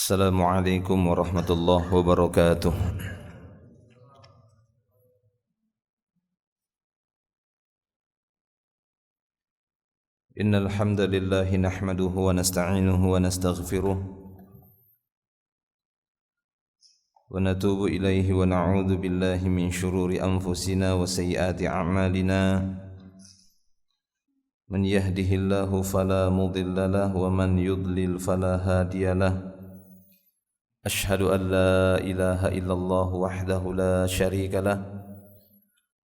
Assalamualaikum warahmatullahi wabarakatuh. Innal hamdalillah nahmaduhu wa nasta'inuhu wa nastaghfiruh wa natubu ilaihi wa na'udzu billahi min shururi anfusina wa sayyiati a'malina. Man yahdihillahu fala mudilla lahu wa man yudlil fala hadiya lahu. Ashhadu an la ilaha illallah wahdahu la syarika lah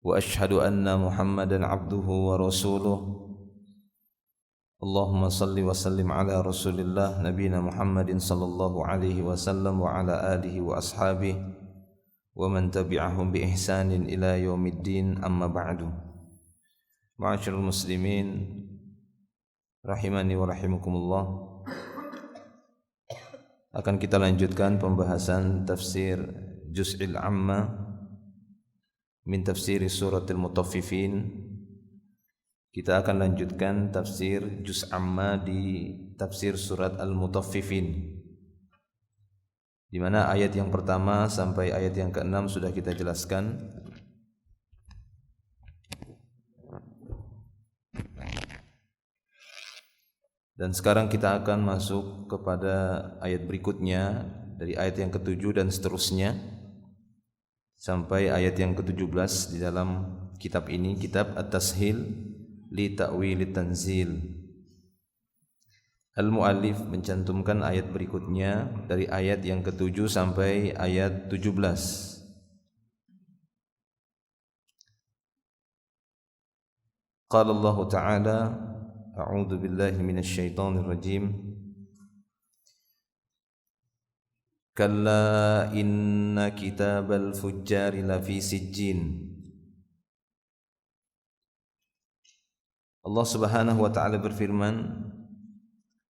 wa ashhadu anna Muhammadan abduhu wa rasuluh. Allahumma salli wa sallim ala Rasulillah nabiyina Muhammadin sallallahu alaihi wasallam wa ala alihi wa ashabihi wa man tabi'ahum bi ihsanin ila yaumiddin, amma ba'du. Ma'asyiral muslimin rahimani wa rahimakumullah. Akan kita lanjutkan pembahasan tafsir Juz'il Amma min tafsiri suratil Mutaffifin. Kita akan lanjutkan tafsir Juz' Amma di tafsir surat Al-Mutaffifin, di mana ayat yang pertama sampai ayat yang ke-6 sudah kita jelaskan. Dan sekarang kita akan masuk kepada ayat berikutnya, dari ayat yang ke-7 dan seterusnya sampai ayat yang ke-17 di dalam kitab ini, kitab At-Tashil li Ta'wil Tanzil. Al-Mu'allif mencantumkan ayat berikutnya dari ayat yang ke-7 sampai ayat 17. Qala Allah Ta'ala, a'udzu billahi minasy syaithanir rajim. Kalla inna kitabal fujjari lafi sijjin. Allah Subhanahu wa taala berfirman,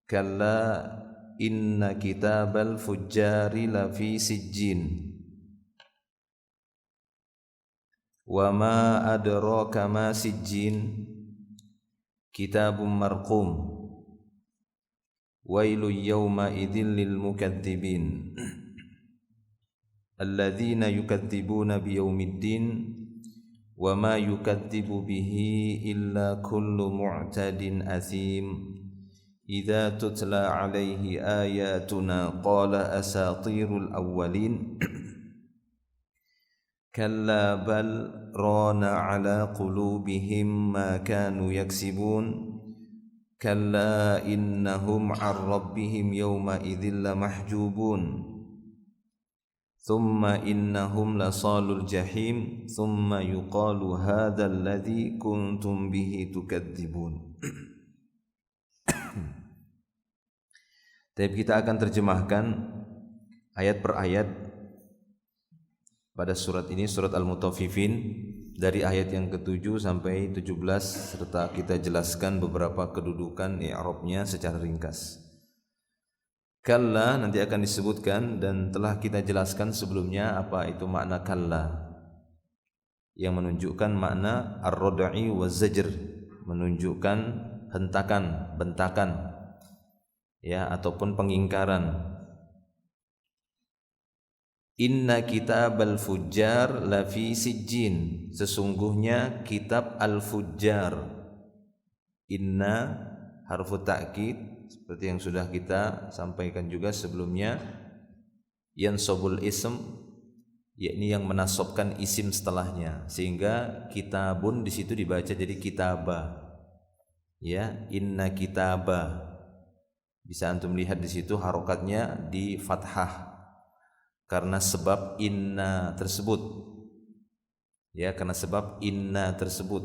kalla inna kitabal fujjari lafi sijjin. Wa ma adraka ma sijjin. Kitabun marqum. Wailu yawma idzil lil mukatsibin. Alladzina yukadzibuna biyaumiddin wa ma yukadzibu bihi illa kullu mu'tadin athim. Idza tutla alaihi ayatuna qala asatirul awwalin. Kalla bal rana ala qulubihim ma kanu yaksibun. Kalla innahum an rabbihim yawma idzil lamahjubun. Thumma innahum lasalul jahim. Thumma yuqalu hadzal ladzi kuntum bihi tukadzibun. Tapi kita akan terjemahkan ayat per ayat pada surat ini, surat Al-Mutaffifin, dari ayat yang ke-7 sampai 17, serta kita jelaskan beberapa kedudukan i'rabnya secara ringkas. Kalla nanti akan disebutkan dan telah kita jelaskan sebelumnya apa itu makna kalla, yang menunjukkan makna ar-rad'i wa zajr, menunjukkan hentakan, bentakan, ya, ataupun pengingkaran. Inna kitabal fujjar lafi sijjin. Sesungguhnya kitab al-fujjar. Inna harfu ta'kid, seperti yang sudah kita sampaikan juga sebelumnya, yansabul ism, yakni yang menasobkan isim setelahnya, sehingga kitabun di situ dibaca jadi kitabah. Ya, inna kitabah. Bisa antum lihat di situ harokatnya di fathah karena sebab inna tersebut. Ya, karena sebab inna tersebut.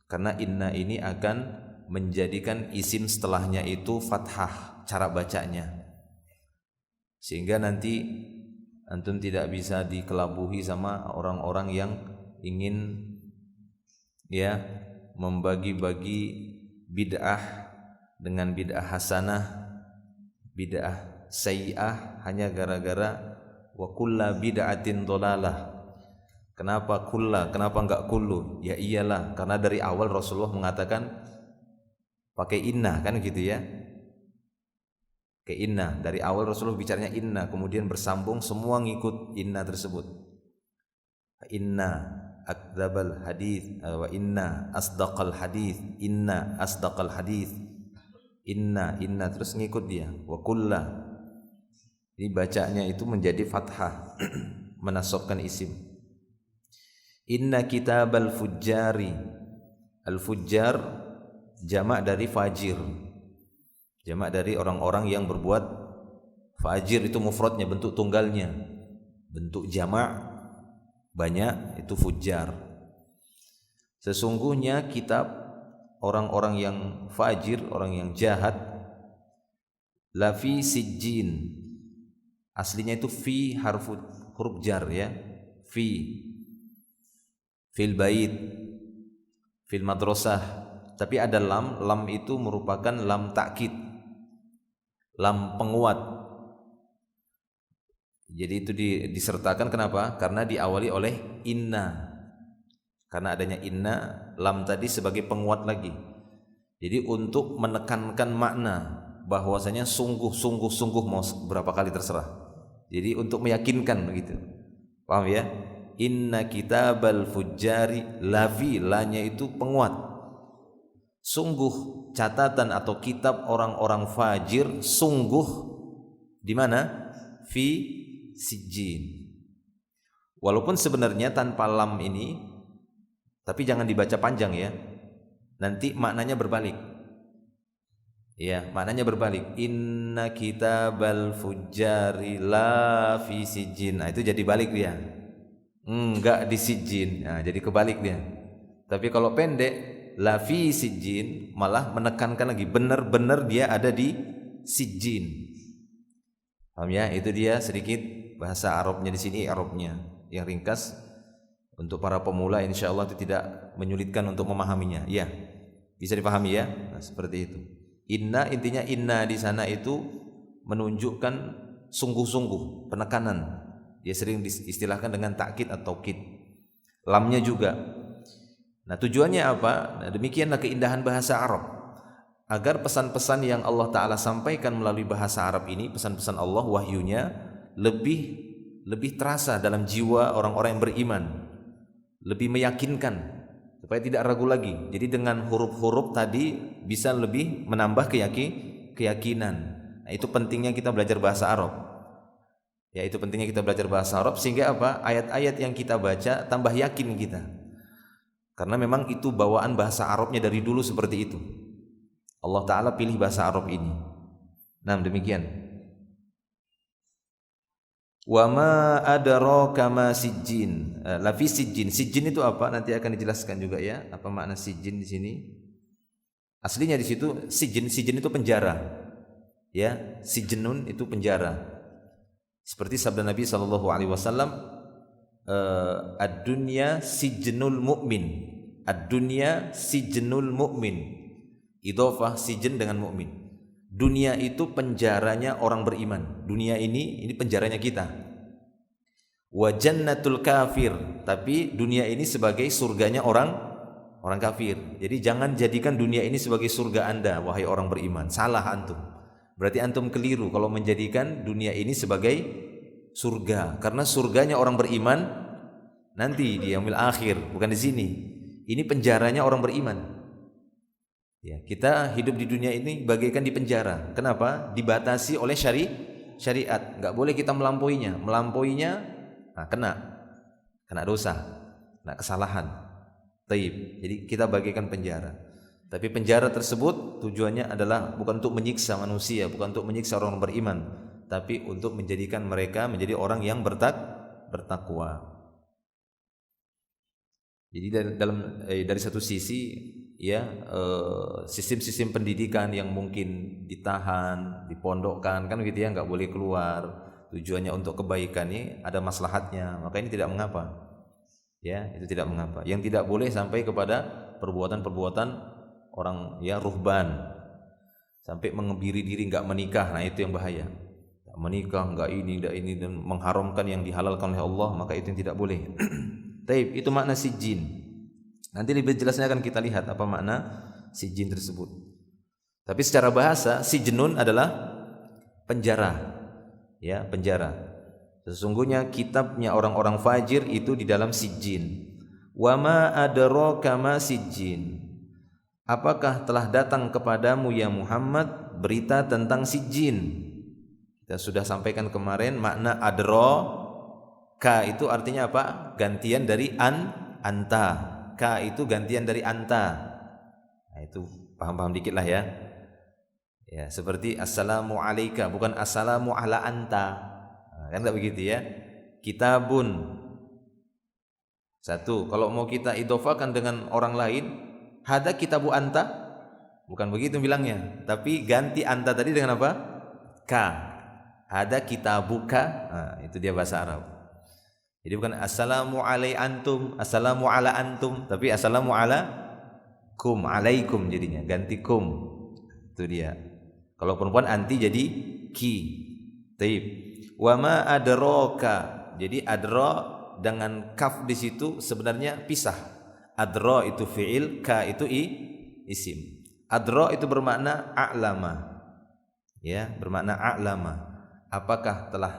Karena inna ini akan menjadikan isim setelahnya itu fathah cara bacanya. Sehingga nanti antum tidak bisa dikelabuhi sama orang-orang yang ingin, ya, membagi-bagi bid'ah dengan bid'ah hasanah, bid'ah sayyi'ah, hanya gara-gara wa kulla bid'atin dhalalah. Kenapa kulla? Kenapa enggak kullu? Ya iyalah, karena dari awal Rasulullah mengatakan pakai inna, kan gitu ya. ke inna. Dari awal Rasulullah bicaranya inna, kemudian bersambung semua ngikut inna tersebut. Inna akdzabal hadits wa inna asdaqal hadits, inna asdaqal hadits, inna terus ngikut dia. Wa kullah, jadi bacanya itu menjadi fathah menasabkan isim. Inna kitabal fujjari, al fujjar jamak dari fajir, jamak dari orang-orang yang berbuat fajir. Itu mufradnya, bentuk tunggalnya. Bentuk jamak banyak itu fujjar. Sesungguhnya kitab orang-orang yang fajir, orang yang jahat, lafi sijjin, aslinya itu fi huruf jar ya, fi fil bait, fil madrasah, tapi ada lam itu merupakan lam takkid, lam penguat. Jadi itu disertakan, kenapa? Karena diawali oleh inna. Karena adanya inna, lam tadi sebagai penguat lagi. Jadi untuk menekankan makna bahwasanya sungguh mau berapa kali terserah. Jadi untuk meyakinkan begitu. Paham ya? Inna kitabal fujjari, lafi, lanya itu penguat. Sungguh catatan atau kitab orang-orang fajir, sungguh di mana? Fi sijjin. Walaupun sebenarnya tanpa lam ini, tapi jangan dibaca panjang ya. Nanti maknanya berbalik. Ya, maknanya berbalik. Inna kitabal fujjari la fi sijjin. Nah, itu jadi balik dia. Enggak di sijjin. Nah, jadi kebalik dia. Tapi kalau pendek, la fi sijjin, malah menekankan lagi, benar-benar dia ada di sijjin. Paham ya? Itu dia sedikit bahasa Arabnya di sini, Arabnya yang ringkas untuk para pemula, insyaallah itu tidak menyulitkan untuk memahaminya. Ya, bisa dipahami ya. Nah, seperti itu. Inna, intinya inna di sana itu menunjukkan sungguh-sungguh, penekanan. Dia sering diistilahkan dengan takkid atau taukid. Lamnya juga. Nah, tujuannya apa? Nah, demikianlah keindahan bahasa Arab. Agar pesan-pesan yang Allah Ta'ala sampaikan melalui bahasa Arab ini, pesan-pesan Allah, wahyunya lebih terasa dalam jiwa orang-orang yang beriman, lebih meyakinkan, supaya tidak ragu lagi. Jadi dengan huruf-huruf tadi bisa lebih menambah keyakinan. Nah, itu pentingnya kita belajar bahasa Arab. Ya, itu pentingnya kita belajar bahasa Arab, sehingga apa? Ayat-ayat yang kita baca tambah yakin kita. Karena memang itu bawaan bahasa Arabnya dari dulu seperti itu. Allah Ta'ala pilih bahasa Arab ini. Nah, demikian. Wa ma adraka ma sijjin. Lafi sijjin. Sijjin itu apa? Nanti akan dijelaskan juga ya. Apa makna sijjin di sini? Aslinya di situ sijjin itu penjara. Ya, sijnun itu penjara. Seperti sabda Nabi sallallahu alaihi wasallam, ad-dunya sijnul mu'min. Ad-dunya sijnul mu'min. Idhofah sijin dengan mukmin. Dunia itu penjaranya orang beriman. Dunia ini penjaranya kita. Wa jannatul kafir, tapi dunia ini sebagai surganya orang kafir. Jadi jangan jadikan dunia ini sebagai surga Anda, wahai orang beriman. Salah antum. Berarti antum keliru kalau menjadikan dunia ini sebagai surga. Karena surganya orang beriman nanti di yaumil akhir, bukan di sini. Ini penjaranya orang beriman. Ya, kita hidup di dunia ini bagaikan di penjara. Kenapa? Dibatasi oleh syariat. Enggak boleh kita melampauinya. Nah, kena dosa, kena kesalahan. Taib. Jadi kita bagaikan penjara. Tapi penjara tersebut tujuannya adalah bukan untuk menyiksa manusia, bukan untuk menyiksa orang beriman, tapi untuk menjadikan mereka menjadi orang yang bertakwa. Jadi dari satu sisi ya, sistem pendidikan yang mungkin ditahan, dipondokkan kan gitu ya, nggak boleh keluar, tujuannya untuk kebaikan, ini ada maslahatnya, maka ini tidak mengapa ya, itu tidak mengapa. Yang tidak boleh sampai kepada perbuatan-perbuatan orang ya ruhban, sampai mengebiri diri nggak menikah. Nah, itu yang bahaya. Nggak menikah, nggak ini dan mengharamkan yang dihalalkan oleh Allah, maka itu yang tidak boleh. Taib, itu makna sijin. Nanti lebih jelasnya akan kita lihat apa makna sijin tersebut. Tapi secara bahasa, sijnun adalah penjara. Ya, penjara. Sesungguhnya kitabnya orang-orang fajir itu di dalam sijjin. Wa ma adraka ma sijjin. Apakah telah datang kepadamu ya Muhammad berita tentang sijjin? Kita sudah sampaikan kemarin makna adra. Ka itu artinya apa? Gantian dari anta. Ka itu gantian dari anta. Nah, itu paham-paham dikit lah ya. Ya, seperti assalamu alayka, bukan assalamu ala anta. Nah, kan enggak begitu ya. Kitabun. Satu, kalau mau kita idhofakan dengan orang lain, hada kitabu anta, bukan begitu bilangnya, tapi ganti anta tadi dengan apa? Ka. Hada kitabuka. Nah, itu dia bahasa Arab. Jadi bukan assalamu alai antum, assalamu ala antum, tapi assalamu ala kum, alaikum jadinya, ganti kum. Itu dia. Kalau perempuan anti jadi ki. Taib. Wa ma adraka. Jadi adra dengan kaf di situ sebenarnya pisah. Adra itu fi'il, ka itu isim. Adra itu bermakna a'lama. Ya, bermakna a'lama. Apakah telah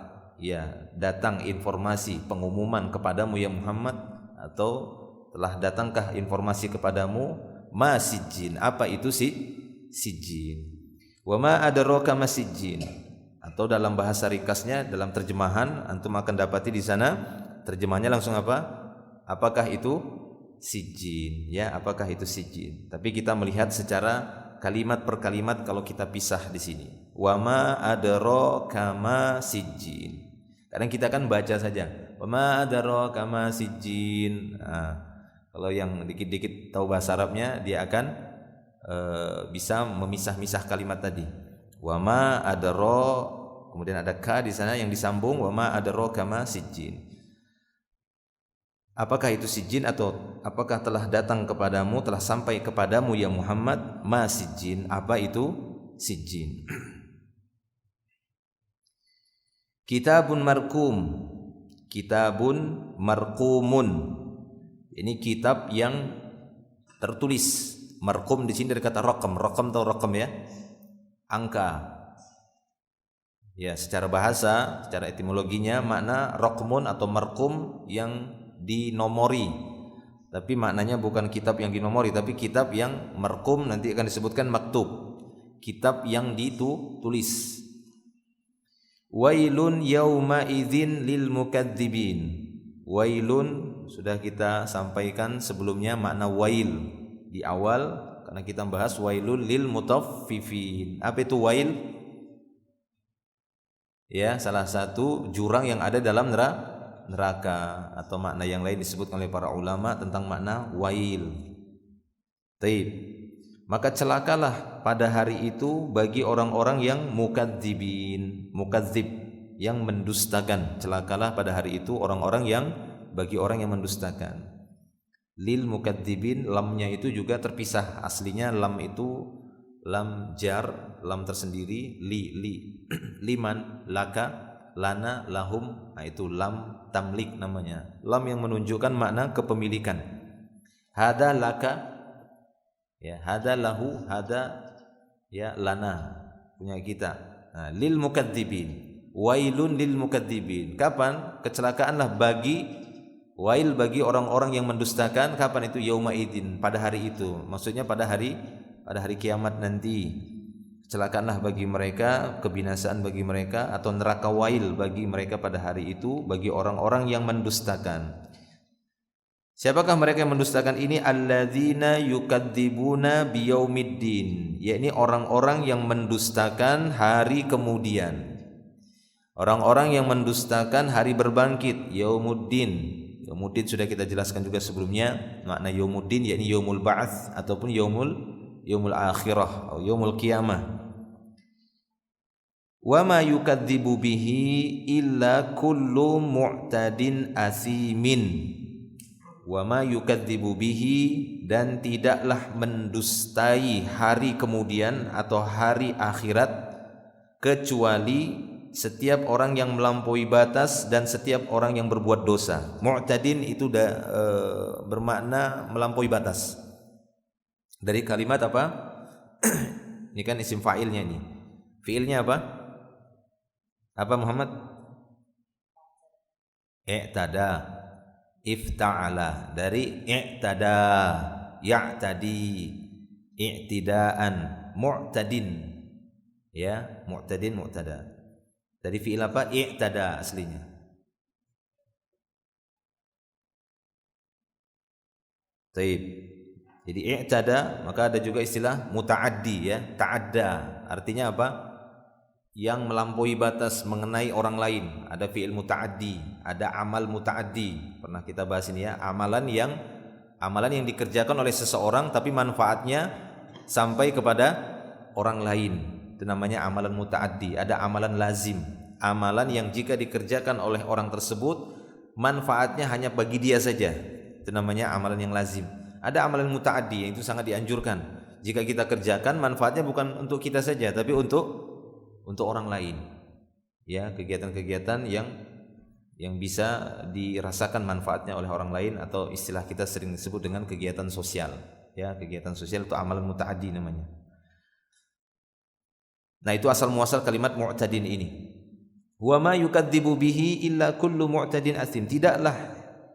datang informasi pengumuman kepadamu ya Muhammad, atau telah datangkah informasi kepadamu ma sijjin, apa itu sijjin. Wa ma adraka ma sijjin, atau dalam bahasa ringkasnya dalam terjemahan antum akan dapati di sana terjemahnya langsung apa? Apakah itu sijjin, ya, apakah itu sijjin. Tapi kita melihat secara kalimat per kalimat kalau kita pisah di sini. Wa ma adraka ma sijjin. Kadang kita kan baca saja, wa ma adraka ma sijjin. Kalau yang dikit-dikit tahu bahasa Arabnya, dia akan bisa memisah-misah kalimat tadi. Wa ma adra, kemudian ada ka di sana yang disambung, wa ma adraka ma sijjin. Apakah itu sijjin, atau apakah telah datang kepadamu, telah sampai kepadamu ya Muhammad ma sijjin, apa itu sijjin. Kitabun markum. Kitabun markumun. Ini kitab yang tertulis. Markum di sini dari kata raqam. Raqam atau raqam ya? Angka. Ya, secara bahasa, secara etimologinya makna raqmun atau markum yang dinomori. Tapi maknanya bukan kitab yang dinomori, tapi kitab yang markum, nanti akan disebutkan maktub. Kitab yang ditulis. Wailun yauma idzin lil mukadzibin. Wailun sudah kita sampaikan sebelumnya makna wail di awal, karena kita bahas wailun lil mutaffifin. Apa itu wail? Ya, salah satu jurang yang ada dalam neraka, atau makna yang lain disebut oleh para ulama tentang makna wail. Taib. Maka celakalah pada hari itu bagi orang-orang yang mukadzibin, mukadzib, yang mendustakan. Celakalah pada hari itu orang-orang yang, bagi orang yang mendustakan. Lil mukadzibin, lamnya itu juga terpisah. Aslinya lam itu lam jar, lam tersendiri, liman, laka, lana, lahum. Nah, itu lam tamlik namanya. Lam yang menunjukkan makna kepemilikan. Hada laka, ya, hada lahu, hada ya lana, punya kita. Nah, lil mukadzibin, wailun lil mukadzibin. Kapan? Kecelakaanlah bagi, wail bagi orang-orang yang mendustakan. Kapan itu? Yauma idzin, pada hari itu. Maksudnya pada hari kiamat nanti. Kecelakaanlah bagi mereka, kebinasaan bagi mereka, atau neraka wail bagi mereka pada hari itu, bagi orang-orang yang mendustakan. Siapakah mereka yang mendustakan ini? Alladzina yukadzibuna biyaumiddin, yakni orang-orang yang mendustakan hari kemudian. Orang-orang yang mendustakan hari berbangkit, yaumuddin. Yaumuddin sudah kita jelaskan juga sebelumnya, makna yaumuddin yakni yaumul ba'ats ataupun yaumul akhirah atau yaumul qiyamah. Wa ma yukadzibu bihi illa kullu mu'tadin asimin. Wa ma yukadzibu bihi, dan tidaklah mendustai hari kemudian atau hari akhirat kecuali setiap orang yang melampaui batas dan setiap orang yang berbuat dosa. Mu'tadin itu bermakna melampaui batas. Dari kalimat apa? Ini kan isim fa'ilnya ini. Fi'ilnya apa? Apa Muhammad? I'tada, ifta'ala, dari i'tada, ya'tadi, i'tidaan, mu'tadin. Ya, mu'tadin, mu'tada. Dari fi'il apa? I'tada aslinya. Taib. Jadi i'tada, maka ada juga istilah muta'addi ya, ta'adda. Artinya apa? Yang melampaui batas mengenai orang lain. Ada fi'il muta'addi, ada amal muta'addi. Pernah kita bahas ini ya, amalan yang dikerjakan oleh seseorang tapi manfaatnya sampai kepada orang lain. Itu namanya amalan muta'addi. Ada amalan lazim, amalan yang jika dikerjakan oleh orang tersebut manfaatnya hanya bagi dia saja. Itu namanya amalan yang lazim. Ada amalan muta'addi yang itu sangat dianjurkan. Jika kita kerjakan manfaatnya bukan untuk kita saja tapi untuk orang lain. Ya, kegiatan-kegiatan yang bisa dirasakan manfaatnya oleh orang lain, atau istilah kita sering disebut dengan kegiatan sosial. Ya, kegiatan sosial itu amalan muta'addi namanya. Nah, itu asal muasal kalimat mu'tadin ini. Wa ma yukadzibu bihi illa kullu mu'tadin asim. Tidaklah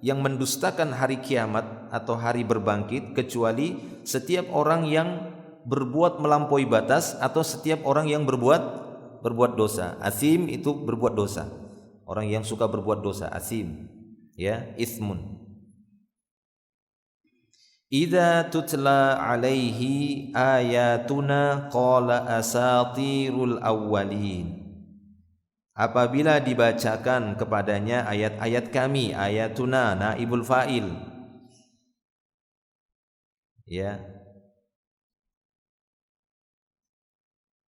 yang mendustakan hari kiamat atau hari berbangkit kecuali setiap orang yang berbuat melampaui batas atau setiap orang yang berbuat dosa. Asim itu berbuat dosa. Orang yang suka berbuat dosa, asim. Ya, ismun. Idza tutla alaihi ayatuna qala asatirul awwalin. Apabila dibacakan kepadanya ayat-ayat kami, ayatuna naibul fa'il. Ya.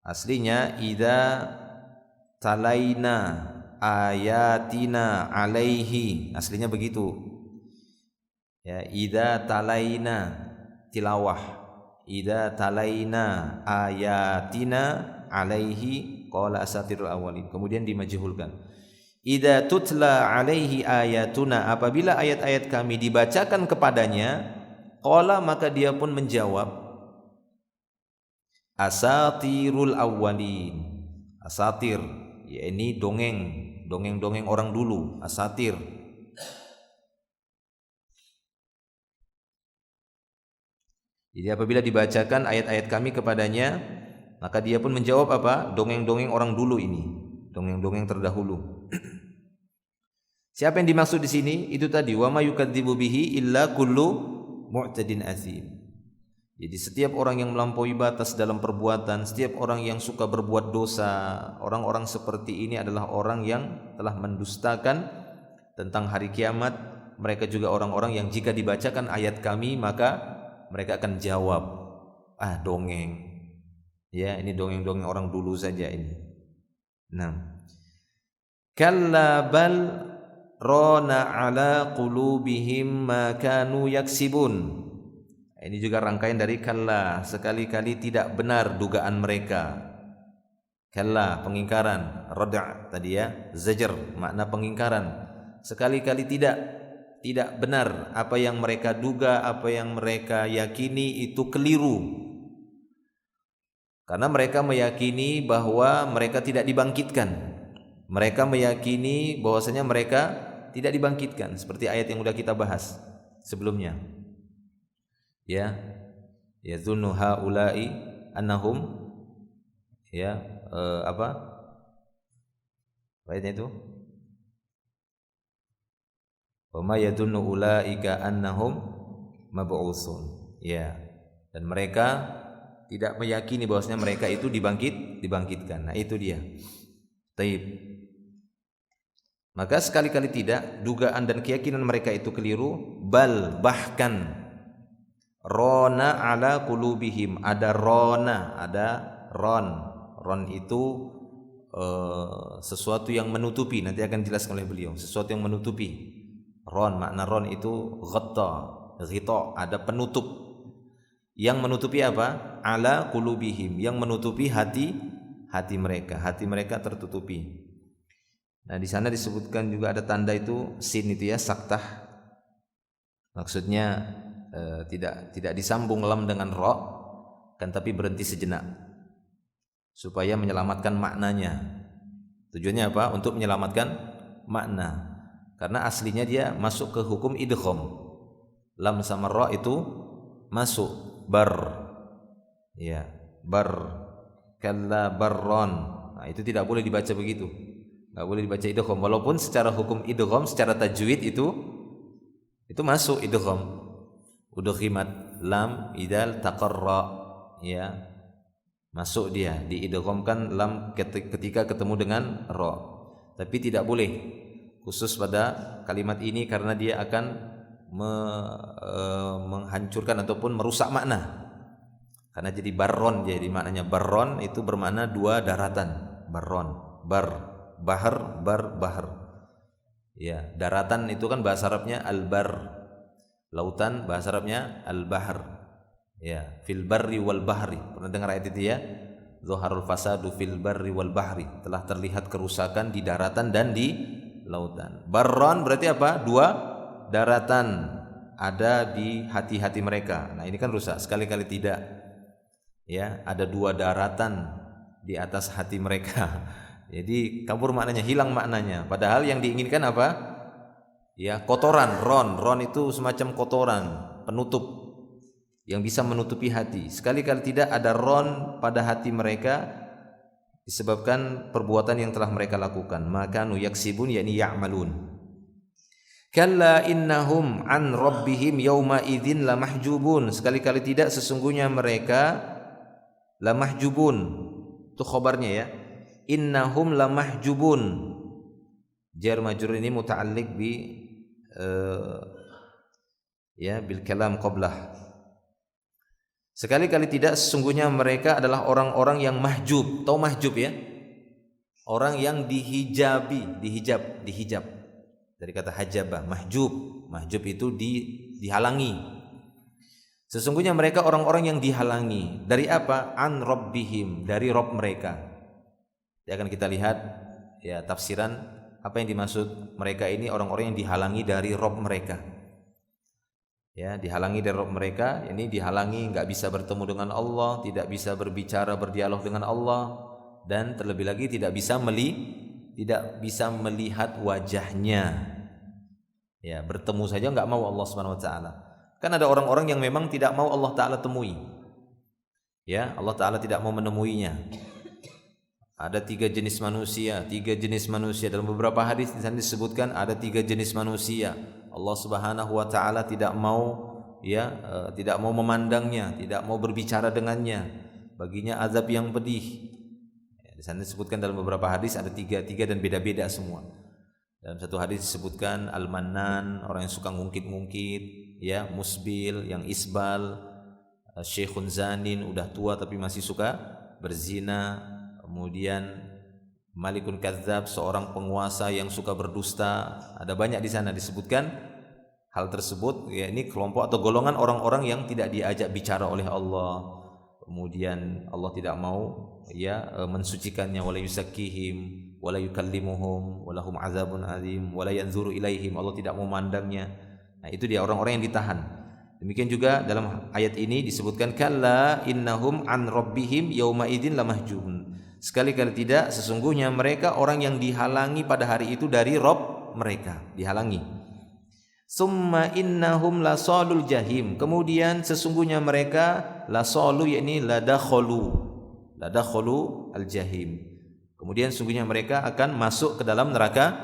Aslinya idza talaina ayatina alaihi, aslinya begitu. Ya, idza talaina tilawah, idza talaina ayatina alaihi qala asatirul awwalin. Kemudian dimajhulkan. Idza tutla alaihi ayatuna, apabila ayat-ayat kami dibacakan kepadanya, qala maka dia pun menjawab, asatirul awwalin. Asatir, ya ini dongeng orang dulu, asatir. Jadi apabila dibacakan ayat-ayat kami kepadanya, maka dia pun menjawab apa? Dongeng-dongeng orang dulu ini, dongeng-dongeng terdahulu. Siapa yang dimaksud di sini? Itu tadi, wa ma yukadzibu bihi illa kullu mu'tadin azim. Jadi setiap orang yang melampaui batas dalam perbuatan, setiap orang yang suka berbuat dosa, orang-orang seperti ini adalah orang yang telah mendustakan tentang hari kiamat. Mereka juga orang-orang yang jika dibacakan ayat kami maka mereka akan jawab, dongeng. Ya, ini dongeng-dongeng orang dulu saja ini. Nah, kalla bal rana ala qulubihim ma kanu yaksibun. Ini juga rangkaian dari kalla, sekali-kali tidak benar dugaan mereka. Kalla, pengingkaran, rada' tadi ya, zajar, makna pengingkaran. Sekali-kali tidak benar apa yang mereka duga, apa yang mereka yakini itu keliru. Karena mereka meyakini bahwa mereka tidak dibangkitkan. Mereka meyakini bahwasanya mereka tidak dibangkitkan, seperti ayat yang sudah kita bahas sebelumnya. Ya, yadhunnu haula'i annahum, ya, apa ayatnya itu? Wa ma yadhunnu ulaika annahum mab'utsun. Ya, dan mereka tidak meyakini bahwasanya mereka itu dibangkitkan. Nah, itu dia. Taib. Maka sekali-kali tidak, dugaan dan keyakinan mereka itu keliru, bal bahkan rona ala qulubihim, ada rona, ada ron itu sesuatu yang menutupi, nanti akan dijelaskan oleh beliau, sesuatu yang menutupi. Ron, makna ron itu ghita, ada penutup. Yang menutupi apa? Ala qulubihim, yang menutupi hati mereka tertutupi. Nah, di sana disebutkan juga ada tanda itu sin itu ya, saktah. Maksudnya tidak disambung lam dengan ro, kan tapi berhenti sejenak supaya menyelamatkan maknanya. Tujuannya apa? Untuk menyelamatkan makna. Karena aslinya dia masuk ke hukum idgham. Lam sama ra itu masuk bar. Ya, bar kalla barron. Nah, itu tidak boleh dibaca begitu. Enggak boleh dibaca idgham walaupun secara hukum idgham, secara tajwid itu masuk idgham. Udghimat lam idal taqarra, ya. Masuk dia diidghamkan lam ketika ketemu dengan ra. Tapi tidak boleh khusus pada kalimat ini karena dia akan menghancurkan ataupun merusak makna. Karena jadi barron, jadi maknanya barron itu bermakna dua daratan. Barron, bar, bahar, bar, bahar. Ya, daratan itu kan bahasa Arabnya al-bar. Lautan bahasa Arabnya al-bahr. Ya, fil barri wal bahri. Pernah dengar ayat itu ya? Zaharul fasadu fil barri wal bahri. Telah terlihat kerusakan di daratan dan di lautan. Barron berarti apa? Dua daratan ada di hati-hati mereka. Nah, ini kan rusak. Sekali-kali tidak. Ya, ada dua daratan di atas hati mereka. Jadi kabur maknanya, hilang maknanya. Padahal yang diinginkan apa? Ya, kotoran, ron itu semacam kotoran, penutup yang bisa menutupi hati. Sekali-kali tidak ada ron pada hati mereka disebabkan perbuatan yang telah mereka lakukan. Maka yaksibun, yakni ya'malun. Kalla innahum an rabbihim yawma idzin lamahjubun. Sekali-kali tidak, sesungguhnya mereka lamahjubun. Itu khabarnya ya. Innahum lamahjubun. Jar majrur ini muta'alliq bi bil kalam qablah. Sekali-kali tidak, sesungguhnya mereka adalah orang-orang yang mahjub. Tahu mahjub ya? Orang yang dihijab. Dari kata hajabah, mahjub. Mahjub itu dihalangi. Sesungguhnya mereka orang-orang yang dihalangi. Dari apa? An rabbihim, dari Rabb mereka. Ya, akan kita lihat ya tafsiran apa yang dimaksud mereka ini, orang-orang yang dihalangi dari Rabb mereka. Ya, dihalangi dari Rabb mereka, ini dihalangi enggak bisa bertemu dengan Allah, tidak bisa berbicara, berdialog dengan Allah, dan terlebih lagi tidak bisa melihat wajahnya. Ya, bertemu saja enggak mau Allah Subhanahu wa taala. Kan ada orang-orang yang memang tidak mau Allah taala temui. Ya, Allah taala tidak mau menemuinya. Ada tiga jenis manusia dalam beberapa hadis di sana disebutkan ada tiga jenis manusia. Allah Subhanahu wa taala tidak mau memandangnya, tidak mau berbicara dengannya. Baginya azab yang pedih. Di sana disebutkan dalam beberapa hadis ada tiga dan beda-beda semua. Dalam satu hadis disebutkan al-mannan, orang yang suka ngungkit-ngungkit, ya, musbil, yang isbal, syekhun zanin, udah tua tapi masih suka berzina. Kemudian malikun kadzab, seorang penguasa yang suka berdusta. Ada banyak di sana disebutkan hal tersebut. Ya, ini kelompok atau golongan orang-orang yang tidak diajak bicara oleh Allah. Kemudian Allah tidak mau mensucikannya, wala yusakkihim wala yukallimuhum walahum azabun azim wala yanzuru ilaihim. Allah tidak memandangnya. Nah, itu dia orang-orang yang ditahan. Demikian juga dalam ayat ini disebutkan kalla innahum an rabbihim yauma idzin lamahjubun. Sekali-kali tidak, sesungguhnya mereka orang yang dihalangi pada hari itu dari Rabb mereka, dihalangi. Summa innahum lasalul jahim. Kemudian sesungguhnya mereka lasalu, yakni ladakhalu al-jahim. Kemudian sesungguhnya mereka akan masuk ke dalam neraka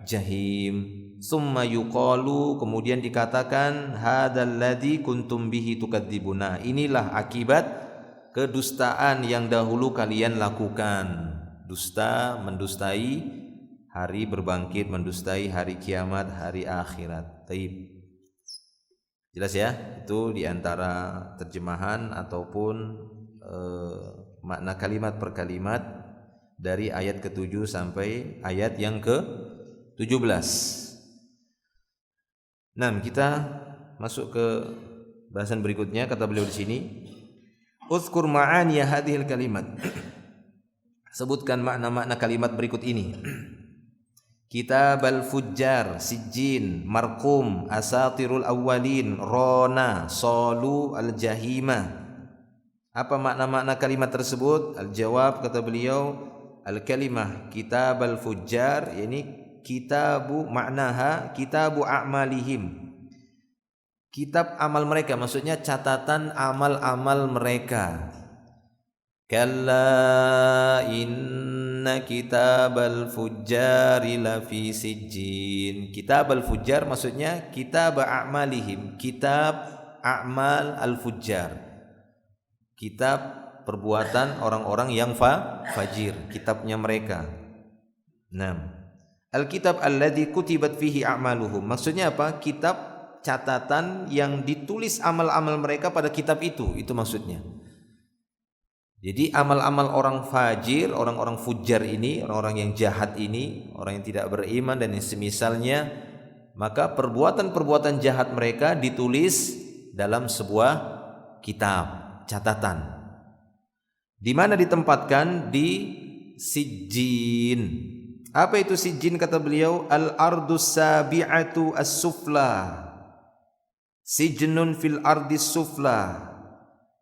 jahim. Summa yuqalu, kemudian dikatakan hadzal ladzi kuntum bihi tukadzibuna. Inilah akibat kedustaan yang dahulu kalian lakukan. Dusta, mendustai hari berbangkit, mendustai hari kiamat, hari akhirat. Taib. Jelas ya? Itu diantara terjemahan ataupun makna kalimat per kalimat dari ayat ke-7 sampai ayat yang ke-17. Nah, kita masuk ke bahasan berikutnya. Kata beliau di sini, uzkur ma'ani hadhil kalimat. Sebutkan makna-makna kalimat berikut ini. Kitab al-fujjar, sijjin, marqum, asatirul awwalin, rona, salu, al-jahimah. Apa makna-makna kalimat tersebut? Al-jawab, kata beliau, al-kalimah kitab al-fujjar, ini kitabu maknaha kitabu a'malihim, kitab amal mereka, maksudnya catatan amal-amal mereka. Kalla inna kitabal fujjari lafi sijjin. Kitab al-fujjar maksudnya kitab a'malihim, kitab a'mal al-fujjar, kitab perbuatan orang-orang yang fajir, kitabnya mereka. Nah, al-kitab alladzi kutibat fihi a'maluhum, maksudnya apa? Kitab catatan yang ditulis amal-amal mereka pada kitab itu maksudnya. Jadi amal-amal orang fajir, orang-orang fujar ini, orang-orang yang jahat ini, orang yang tidak beriman dan yang semisalnya, maka perbuatan-perbuatan jahat mereka ditulis dalam sebuah kitab catatan. Di mana ditempatkan? Di sijjin. Apa itu sijjin kata beliau? Al-ardus sabi'atu as-sufla. Sijnun fil ardis sufla.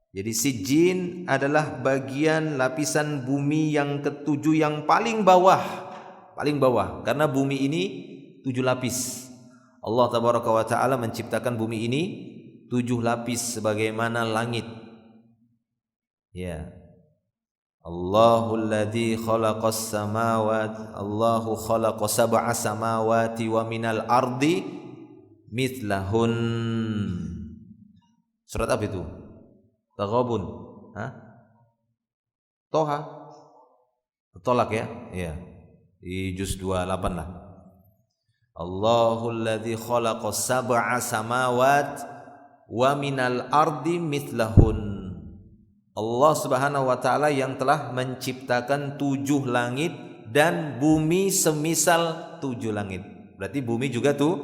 Jadi sijjin adalah bagian lapisan bumi yang ketujuh yang paling bawah. Paling bawah, karena bumi ini 7 lapis. Allah tabaraka wa ta'ala menciptakan bumi ini 7 lapis sebagaimana langit. Ya. Allahul ladzi khalaqas samawati, Allahu khalaqa sab'a samawati wa minal ardi mithlahun. Surat apa itu? Taghabun. Toha. Tolak ya? Iya. Di juz 28 lah. Allahul ladzi khalaqa sab'a samawat wa minal ardi mithlahun. Allah Subhanahu wa taala yang telah menciptakan 7 langit dan bumi semisal 7 langit. Berarti bumi juga tuh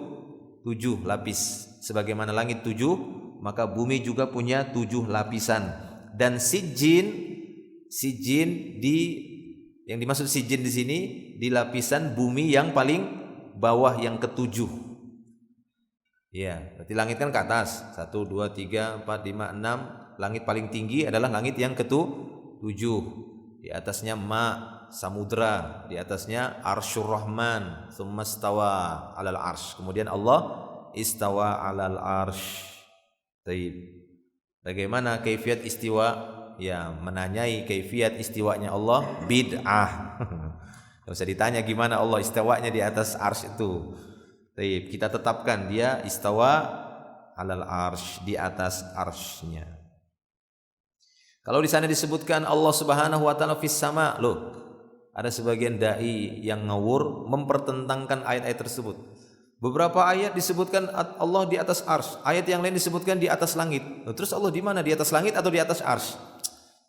7 lapis. Sebagaimana langit 7, maka bumi juga punya 7 lapisan. Dan sijjin yang dimaksud sijjin di sini di lapisan bumi yang paling bawah yang ke-7. Ya, berarti langit kan ke atas. 1 2 3 4 5 6. Langit paling tinggi adalah langit yang ke-7. Di atasnya samudra, di atasnya arsyur rahman, tsumma istawa 'alal arsy. Kemudian Allah istawa 'alal arsy. Baik. Bagaimana kaifiat istiwa? Ya, menanyai kaifiat istiwanya Allah bid'ah. Enggak usah ditanya gimana Allah istawanya di atas arsy itu. Baik, kita tetapkan dia istawa 'alal arsy, di atas arsy-Nya. Kalau di sana disebutkan Allah Subhanahu wa taala fis sama, loh, ada sebagian dai yang ngawur mempertentangkan ayat-ayat tersebut. Beberapa ayat disebutkan Allah di atas arsy, ayat yang lain disebutkan di atas langit. Loh, terus Allah di mana? Di atas langit atau di atas arsy?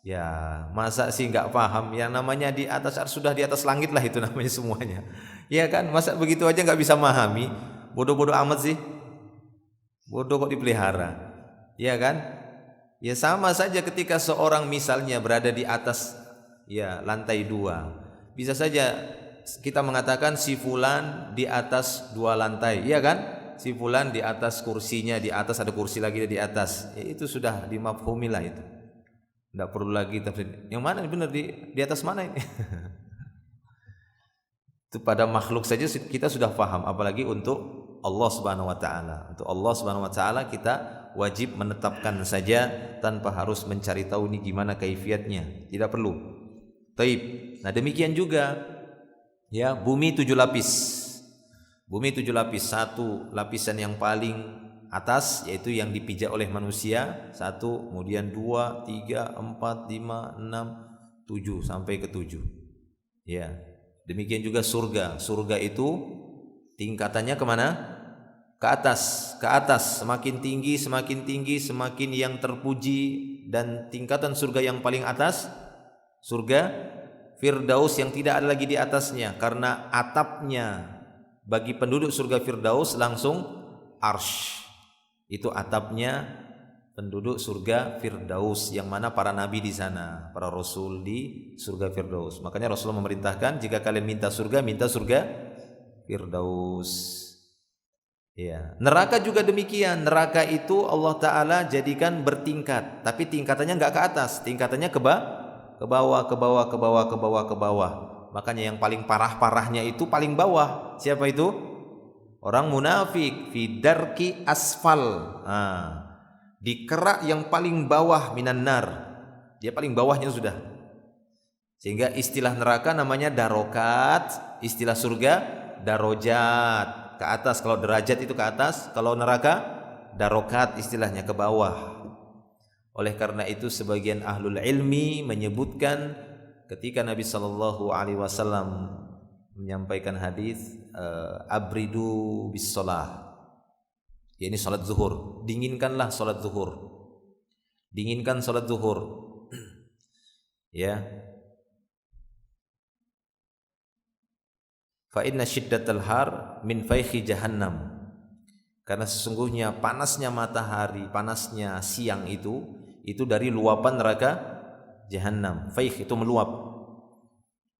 Ya, masa sih nggak paham? Yang namanya di atas arsy sudah di atas langit lah, itu namanya semuanya. Ya kan? Masa begitu aja nggak bisa memahami? Bodoh-bodoh amat sih. Bodoh kok dipelihara. Ya kan? Ya sama saja ketika seorang misalnya berada di atas lantai 2. Bisa saja kita mengatakan si fulan di atas 2 lantai, iya kan? Si fulan di atas kursinya, di atas ada kursi lagi di atas. Ya, itu sudah dimafhumi lah itu. Tidak perlu lagi tafsir. Yang mana benar di atas mana ini? Itu pada makhluk saja kita sudah paham, apalagi untuk Allah Subhanahu wa taala. Untuk Allah Subhanahu wa taala kita wajib menetapkan saja tanpa harus mencari tahu ini gimana kaifiatnya. Tidak perlu. Taib. Nah, demikian juga ya, bumi 7 lapis. Bumi 7 lapis. 1 lapisan yang paling atas yaitu yang dipijak oleh manusia, 1, kemudian 2, 3, 4, 5, 6, 7 sampai ke 7. Ya. Demikian juga surga. Surga itu tingkatannya kemana? Ke atas, ke atas, semakin tinggi, semakin yang terpuji. Dan tingkatan surga yang paling atas, surga Firdaus yang tidak ada lagi di atasnya, karena atapnya bagi penduduk surga Firdaus langsung arsy. Itu atapnya penduduk surga Firdaus, yang mana para nabi di sana, para rasul di surga Firdaus. Makanya Rasulullah memerintahkan jika kalian minta surga Firdaus. Ya, neraka juga demikian. Neraka itu Allah Ta'ala jadikan bertingkat, tapi tingkatannya enggak ke atas, tingkatannya ke bawah. Makanya yang paling parah-parahnya itu paling bawah. Siapa itu? Orang munafik. Fi darki asfal. Di kerak yang paling bawah minan nar. Dia paling bawahnya sudah. Sehingga istilah neraka namanya darokat, istilah surga darojat. Ke atas, kalau derajat itu ke atas, kalau neraka darokat istilahnya ke bawah. Oleh karena itu sebagian ahlul ilmi menyebutkan ketika Nabi sallallahu alaihi wasallam menyampaikan hadis abridu bis shalah, yakni salat zuhur, dinginkanlah salat zuhur. Dinginkan salat zuhur. Ya. Fa inna syiddatal har min fayhi jahannam. Karena sesungguhnya panasnya matahari, panasnya siang itu dari luapan neraka Jahannam. Faih itu meluap.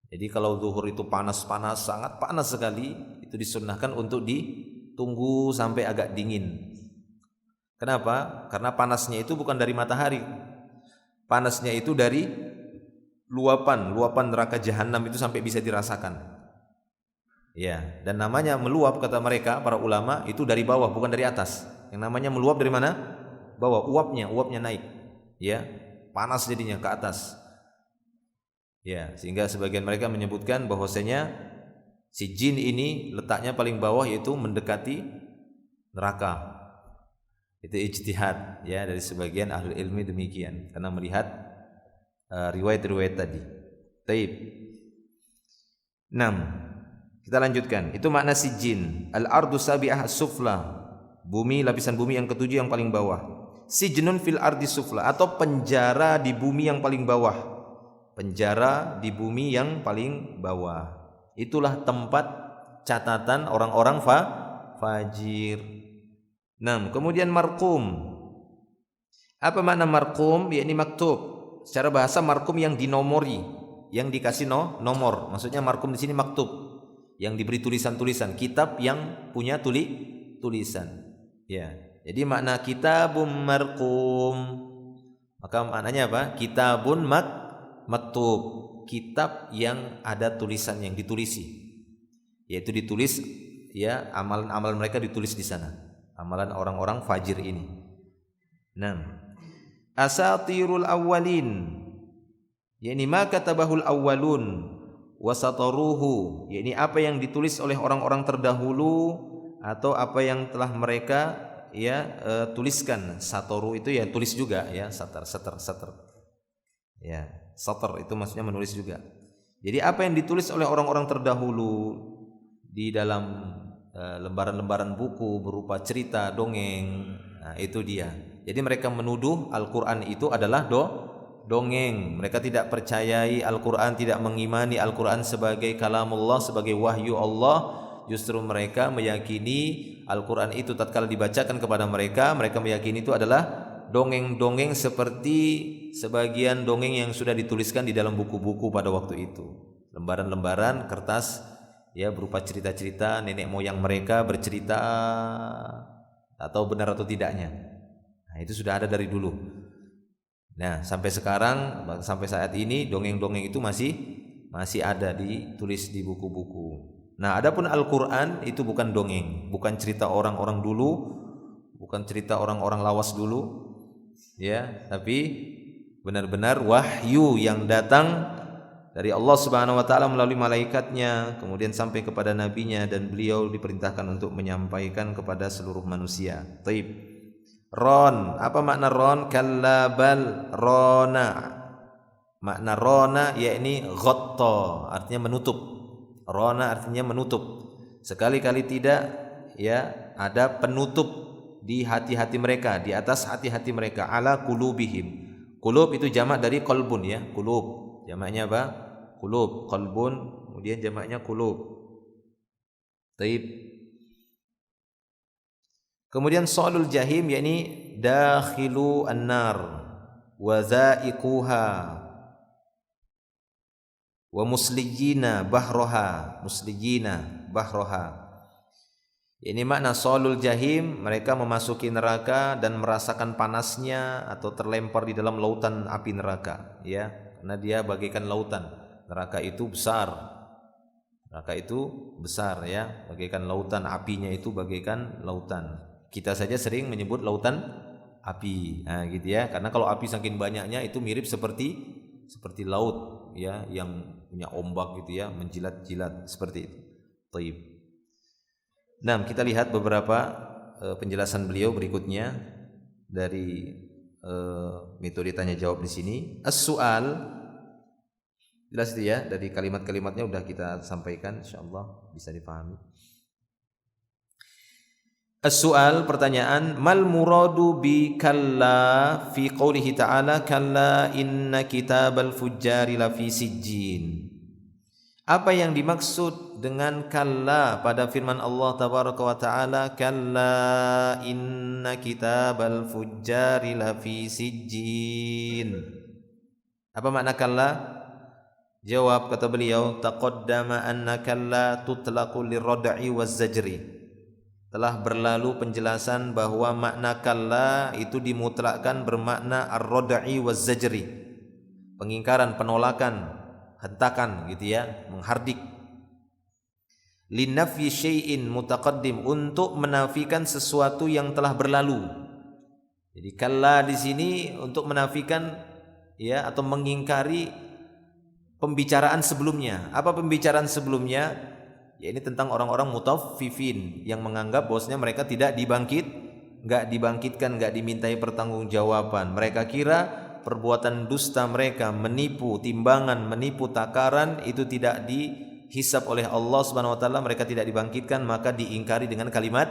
Jadi kalau zuhur itu panas-panas, sangat panas sekali, itu disunnahkan untuk ditunggu sampai agak dingin. Kenapa? Karena panasnya itu bukan dari matahari. Panasnya itu dari luapan neraka Jahannam itu sampai bisa dirasakan. Ya, dan namanya meluap kata mereka para ulama itu dari bawah bukan dari atas. Yang namanya meluap dari mana? Bawah, uapnya naik. Ya, panas jadinya ke atas. Ya, sehingga sebagian mereka menyebutkan bahwasanya si jin ini letaknya paling bawah yaitu mendekati neraka. Itu ijtihad ya dari sebagian ahli ilmi demikian karena melihat riwayat-riwayat tadi. Taib. 6. Kita lanjutkan. Itu makna sijin. Al-ardu sabi'ah sufla. Bumi, lapisan bumi yang ketujuh yang paling bawah. Sijnun fil ardi sufla, atau penjara di bumi yang paling bawah. Penjara di bumi yang paling bawah. Itulah tempat catatan orang-orang fajir. 6. Kemudian marqum. Apa makna marqum? Yakni maktub. Secara bahasa marqum yang dinomori, yang dikasih nomor. Maksudnya marqum di sini maktub. Yang diberi tulisan-tulisan, kitab yang punya tulisan. Ya. Jadi makna kitabun marqum. Maka maknanya apa? Kitabun maktub. Kitab yang ada tulisan yang ditulisi. Yaitu ditulis ya, amalan-amalan mereka ditulis di sana. Amalan orang-orang fajir ini. 6. Asatirul awwalin. Yani ma katabahul awwalun wasataruhu, yakni apa yang ditulis oleh orang-orang terdahulu atau apa yang telah mereka tuliskan. Satoru itu ya tulis juga ya, satar. Ya, satar itu maksudnya menulis juga. Jadi apa yang ditulis oleh orang-orang terdahulu di dalam lembaran-lembaran buku berupa cerita, dongeng, nah, itu dia. Jadi mereka menuduh Al-Qur'an itu adalah dongeng. Mereka tidak percayai Al-Quran, tidak mengimani Al-Quran sebagai kalamullah, sebagai wahyu Allah. Justru mereka meyakini Al-Quran itu tatkala dibacakan kepada mereka, mereka meyakini itu adalah dongeng-dongeng seperti sebagian dongeng yang sudah dituliskan di dalam buku-buku pada waktu itu. Lembaran-lembaran kertas ya berupa cerita-cerita nenek moyang mereka bercerita, atau benar atau tidaknya. Nah, itu sudah ada dari dulu. Nah, sampai sekarang, sampai saat ini dongeng-dongeng itu masih ada ditulis di buku-buku. Nah, adapun Al-Qur'an itu bukan dongeng, bukan cerita orang-orang dulu, bukan cerita orang-orang lawas dulu, ya, tapi benar-benar wahyu yang datang dari Allah Subhanahu wa taala melalui malaikatnya, kemudian sampai kepada nabinya dan beliau diperintahkan untuk menyampaikan kepada seluruh manusia. Taib. Ron, apa makna ron? Kallabal rona. Makna rona yakni ghatta, artinya menutup. Rona artinya menutup. Sekali-kali tidak ya ada penutup di hati-hati mereka, di atas hati-hati mereka. Ala qulubihim. Qulub itu jamak dari qalbun ya, qulub. Jamaknya apa? Qulub, qalbun, kemudian jamaknya qulub. Taib. Kemudian salul jahim yakni dakhilu an-nar wa za'iquha wa muslijina bahroha. Ini makna salul jahim, mereka memasuki neraka dan merasakan panasnya atau terlempar di dalam lautan api neraka ya, karena dia bagaikan lautan. Neraka itu besar Neraka itu besar ya, bagaikan lautan, apinya itu bagaikan lautan. Kita saja sering menyebut lautan api, nah, gitu ya. Karena kalau api saking banyaknya itu mirip seperti laut ya, yang punya ombak gitu ya, menjilat-jilat seperti itu. Taib. Nah, kita lihat beberapa penjelasan beliau berikutnya dari metode tanya jawab di sini. As-su'al, jelas itu ya, dari kalimat-kalimatnya udah kita sampaikan, insyaallah bisa dipahami. As-su'al, pertanyaan, mal muradu bi kalla fi qoulihi ta'ala kalla inna kitabal fujjari lafi sijjin. Apa yang dimaksud dengan kalla pada firman Allah tabaraka wa ta'ala kalla inna kitabal fujjari lafi sijjin? Apa makna kalla? Jawab, kata beliau, taqaddama anna kalla tutlaqu lirad'i waz-zajri. Telah berlalu penjelasan bahwa makna kalla itu dimutlakkan bermakna ar-rad'i waz-zajri. Pengingkaran, penolakan, hentakan gitu ya, menghardik. Linafyi syai'in mutaqaddim, untuk menafikan sesuatu yang telah berlalu. Jadi kalla di sini untuk menafikan ya, atau mengingkari pembicaraan sebelumnya. Apa pembicaraan sebelumnya? Ya, ini tentang orang-orang mutaffifin yang menganggap bahwasanya mereka enggak dibangkitkan, enggak dimintai pertanggungjawaban. Mereka kira perbuatan dusta mereka, menipu timbangan, menipu takaran, itu tidak dihisab oleh Allah Subhanahu wa taala, mereka tidak dibangkitkan, maka diingkari dengan kalimat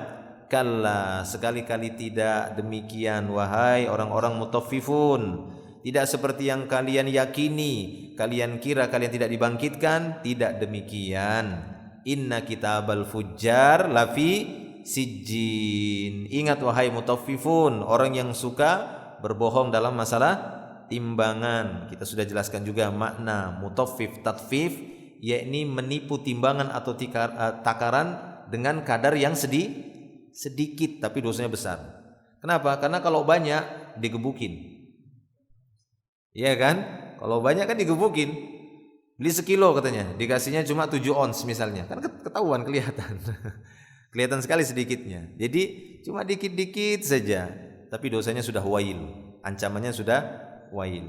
kalla. Sekali-kali tidak demikian wahai orang-orang mutaffifun. Tidak seperti yang kalian yakini, kalian kira kalian tidak dibangkitkan, tidak demikian. Inna kitabal fujjar lafi sijjin. Ingat wahai mutaffifun, orang yang suka berbohong dalam masalah timbangan. Kita sudah jelaskan juga makna mutaffif tatfif, yakni menipu timbangan atau takaran dengan kadar yang sedikit tapi dosanya besar. Kenapa? Karena kalau banyak digebukin. Iya kan? Kalau banyak kan digebukin. Beli sekilo katanya, dikasihnya cuma 7 ons misalnya. Kan ketahuan, kelihatan. Kelihatan sekali sedikitnya. Jadi cuma dikit-dikit saja, tapi dosanya sudah wail. Ancamannya sudah wail.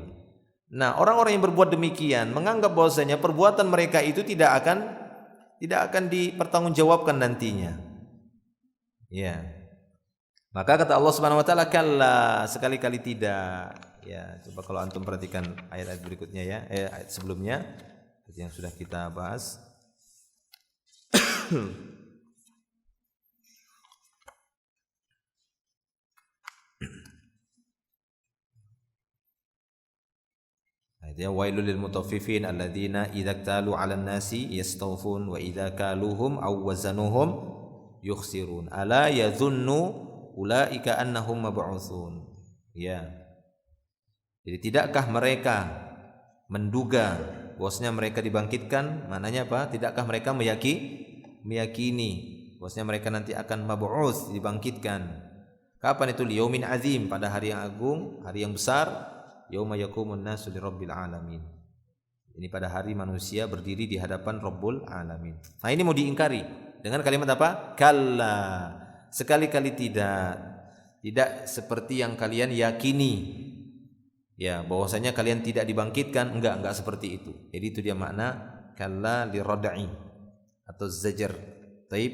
Nah, orang-orang yang berbuat demikian menganggap bahwasanya perbuatan mereka itu tidak akan dipertanggungjawabkan nantinya. Ya. Maka kata Allah Subhanahu wa taala kalla, sekali-kali tidak. Ya, coba kalau antum perhatikan ayat-ayat berikutnya ya, ayat sebelumnya yang sudah kita bahas. Ayatnya wailul lil mutaffifin alladzina idza talu 'alan nasi yastawfun wa idza kaluhum aw wazanuhum yukhsirun ala yadhunnu ulaika annahum mab'utsun. Ya. Jadi tidakkah mereka menduga bahwasanya mereka dibangkitkan? Maknanya apa? Tidakkah mereka meyakini bahwasanya mereka nanti akan mab'uts, dibangkitkan? Kapan itu? Liyaumin azim, pada hari yang agung, hari yang besar. Yauma yaqumun nasu lirabbil alamin. Ini pada hari manusia berdiri di hadapan Rabbul alamin. Nah, ini mau diingkari dengan kalimat apa? Kalla. Sekali-kali tidak. Tidak seperti yang kalian yakini. Ya, bahwasanya kalian tidak dibangkitkan, enggak seperti itu. Jadi itu dia makna kalla lirad'i atau zajar. Taib.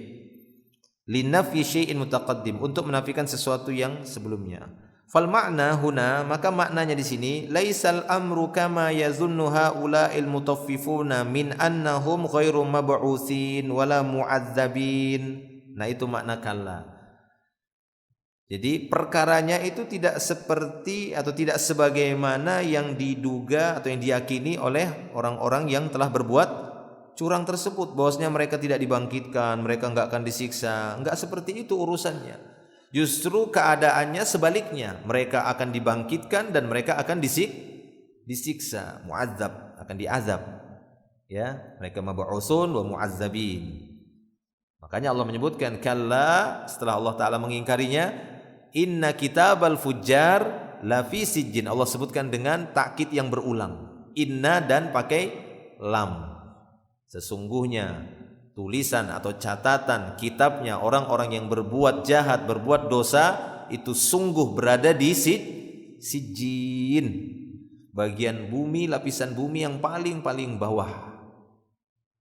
Linafyi syai'in mutaqaddim, untuk menafikan sesuatu yang sebelumnya. Fal makna huna, maka maknanya di sini laisal amru kama yazunnu haula'il mutaffifuna min annahum ghairu mab'utsin wala mu'adzabin. Nah, itu makna kalla. Jadi perkaranya itu tidak seperti atau tidak sebagaimana yang diduga atau yang diyakini oleh orang-orang yang telah berbuat curang tersebut, bahwasanya mereka tidak dibangkitkan, mereka enggak akan disiksa. Enggak seperti itu urusannya. Justru keadaannya sebaliknya, mereka akan dibangkitkan dan mereka akan disiksa, mu'adzab, akan diazab. Ya, mereka mab'utsun wa mu'azzabin. Makanya Allah menyebutkan kalla setelah Allah Ta'ala mengingkarinya, inna kitabal fujjar lafi sijjin. Allah sebutkan dengan takkid yang berulang, inna dan pakai lam. Sesungguhnya tulisan atau catatan kitabnya orang-orang yang berbuat jahat, berbuat dosa, itu sungguh berada di sijjin, bagian bumi, lapisan bumi yang paling bawah.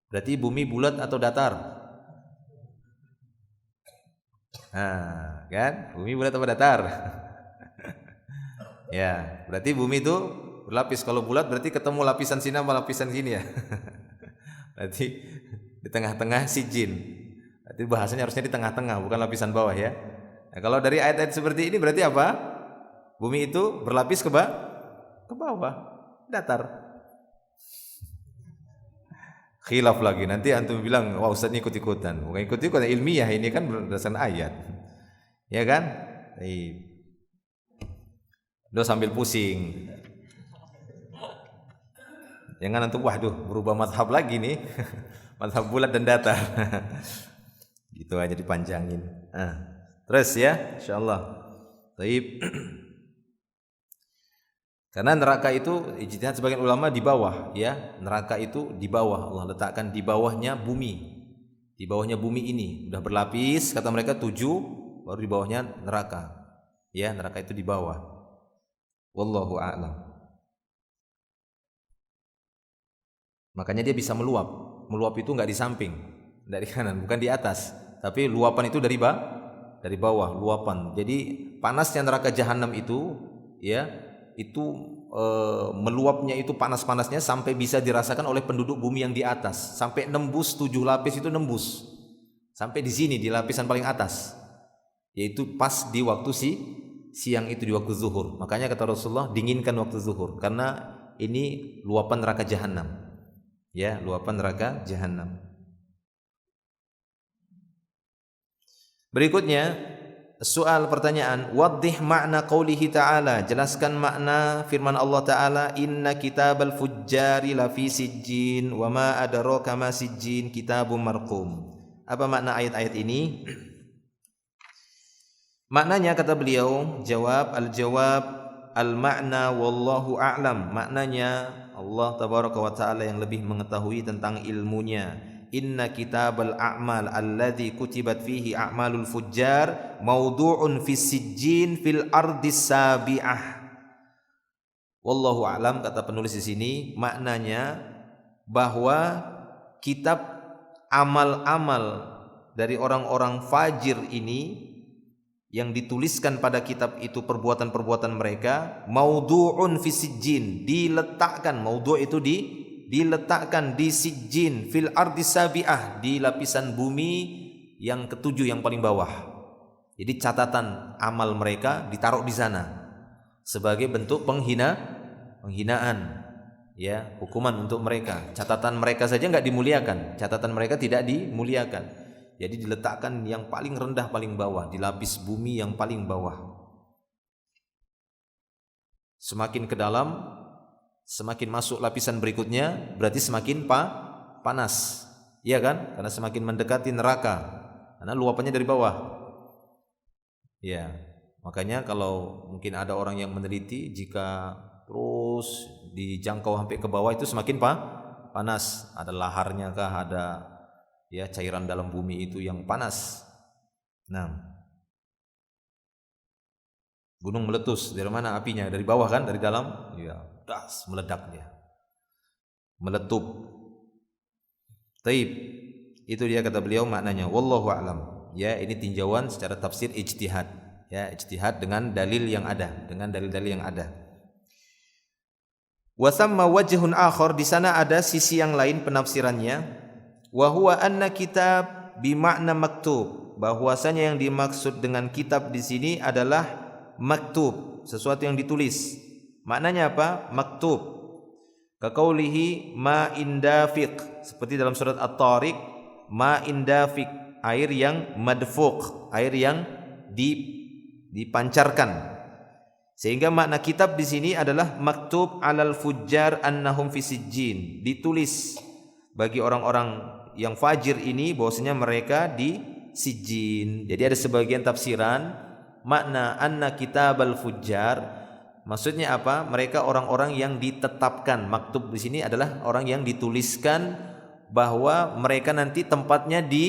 Berarti bumi bulat atau datar? Nah, kan? Bumi bulat atau datar? Ya, berarti bumi itu berlapis. Kalau bulat berarti ketemu lapisan sini sama lapisan sini ya. Berarti di tengah-tengah sijjin. Berarti bahasanya harusnya di tengah-tengah, bukan lapisan bawah ya. Nah, kalau dari ayat-ayat seperti ini berarti apa? Bumi itu berlapis ke bawah, datar. Khilaf lagi, nanti antum bilang, wah Ustaz ini ikut-ikutan. Bukan ikut-ikutan, ilmiah ini kan berdasarkan ayat. Ya kan? Udah sambil pusing. Jangan antum, waduh berubah mazhab lagi nih. Mazhab bulat dan datar. Gitu aja dipanjangin. Terus ya, insyaallah. Baik. Karena neraka itu ijtihad sebagian ulama di bawah ya. Neraka itu di bawah, Allah letakkan di bawahnya bumi. Di bawahnya bumi ini udah berlapis, kata mereka 7, baru di bawahnya neraka. Ya, neraka itu di bawah. Wallahu a'lam. Makanya dia bisa meluap. Meluap itu enggak di samping, enggak di kanan, bukan di atas, tapi luapan itu dari bawah, luapan. Jadi panasnya neraka jahanam itu ya, itu meluapnya itu panas-panasnya sampai bisa dirasakan oleh penduduk bumi yang di atas, sampai nembus 7 lapis itu nembus sampai di sini di lapisan paling atas, yaitu pas di waktu siang itu, di waktu zuhur. Makanya kata Rasulullah dinginkan waktu zuhur karena ini luapan neraka jahanam ya, luapan neraka jahanam. Berikutnya soal pertanyaan, waddih makna qaulihi ta'ala, jelaskan makna firman Allah Ta'ala, inna kitabal fujjari lafi sijjin wa ma adraka ma sijjin kitabum marqum. Apa makna ayat-ayat ini? Maknanya kata beliau, al-jawab al-makna wallahu a'lam. Maknanya Allah tabaraka wa ta'ala yang lebih mengetahui tentang ilmunya. Inna kitabal a'mal alladhi kutibat fihi a'malul fujjar mawdu'un fis sijjin fil ardis sabi'ah. Wallahu a'lam, kata penulis di sini, maknanya bahwa kitab amal-amal dari orang-orang fajir ini yang dituliskan pada kitab itu perbuatan-perbuatan mereka, mawdu'un fis sijjin, diletakkan, mawdu' itu diletakkan di sijjin fil ardis sabi'ah, di lapisan bumi yang ketujuh yang paling bawah. Jadi catatan amal mereka ditaruh di sana sebagai bentuk penghinaan ya, hukuman untuk mereka. Catatan mereka saja enggak dimuliakan, catatan mereka tidak dimuliakan. Jadi diletakkan yang paling rendah paling bawah, di lapis bumi yang paling bawah. Semakin ke dalam, semakin masuk lapisan berikutnya, berarti semakin panas. Iya kan? Karena semakin mendekati neraka. Karena luapannya dari bawah. Ya, makanya kalau mungkin ada orang yang meneliti, jika terus dijangkau sampai ke bawah itu semakin panas. Ada laharnya kah, ada ya cairan dalam bumi itu yang panas. Nah, gunung meletus, dari mana apinya? Dari bawah kan, dari dalam? Ya, das, meledak dia, meletup. Taib, itu dia kata beliau maknanya. Wallahu a'lam. Ya, ini tinjauan secara tafsir ijtihad. Ya, ijtihad dengan dalil yang ada, dengan dalil-dalil yang ada. Wa thamma wajhun akhar, di sana ada sisi yang lain penafsirannya. Wa huwa anna kitab bimakna maktub, bahwasanya yang dimaksud dengan kitab di sini adalah maktub, sesuatu yang ditulis. Maknanya apa? Maktub. Kaqaulihi ma indafiq, seperti dalam surat At-Tariq, ma indafiq, air yang madfuq, air yang dipancarkan. Sehingga makna kitab di sini adalah maktub alal fujjar annahum fi sijjin, ditulis bagi orang-orang yang fajir ini bahwasanya mereka di sijjin. Jadi ada sebagian tafsiran makna anna kitabal fujjar, maksudnya apa? Mereka orang-orang yang ditetapkan. Maktub di sini adalah orang yang dituliskan bahwa mereka nanti tempatnya di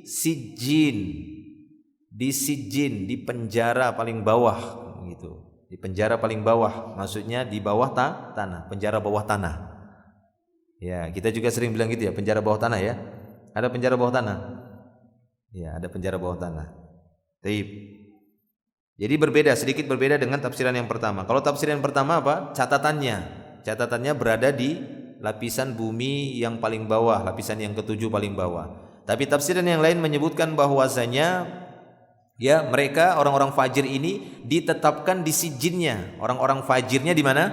sijjin. Di sijjin, di penjara paling bawah gitu. Di penjara paling bawah, maksudnya di bawah tanah, penjara bawah tanah. Ya, kita juga sering bilang gitu ya, penjara bawah tanah ya. Ada penjara bawah tanah? Ya, ada penjara bawah tanah. Taib. Jadi sedikit berbeda dengan tafsiran yang pertama. Kalau tafsiran yang pertama apa? Catatannya berada di lapisan bumi yang paling bawah, lapisan yang ketujuh paling bawah. Tapi tafsiran yang lain menyebutkan bahwasanya ya mereka orang-orang fajir ini ditetapkan di sijinnya. Orang-orang fajirnya di mana?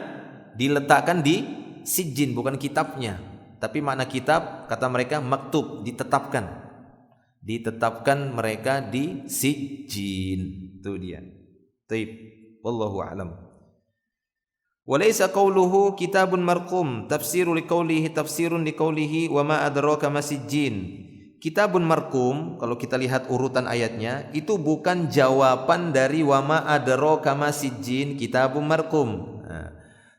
Diletakkan di sijin, bukan kitabnya. Tapi makna kitab kata mereka maktub, ditetapkan. Ditetapkan mereka di sijin. Itu dia. Taib. Wallahu a'lam. Walaysa qawluhu kitabun marqum tafsiru liqaulihi tafsirun liqaulihi wa ma adraka ma sijjin. Kitabun marqum, kalau kita lihat urutan ayatnya, itu bukan jawaban dari wa ma adraka ma sijjin, kitabun marqum.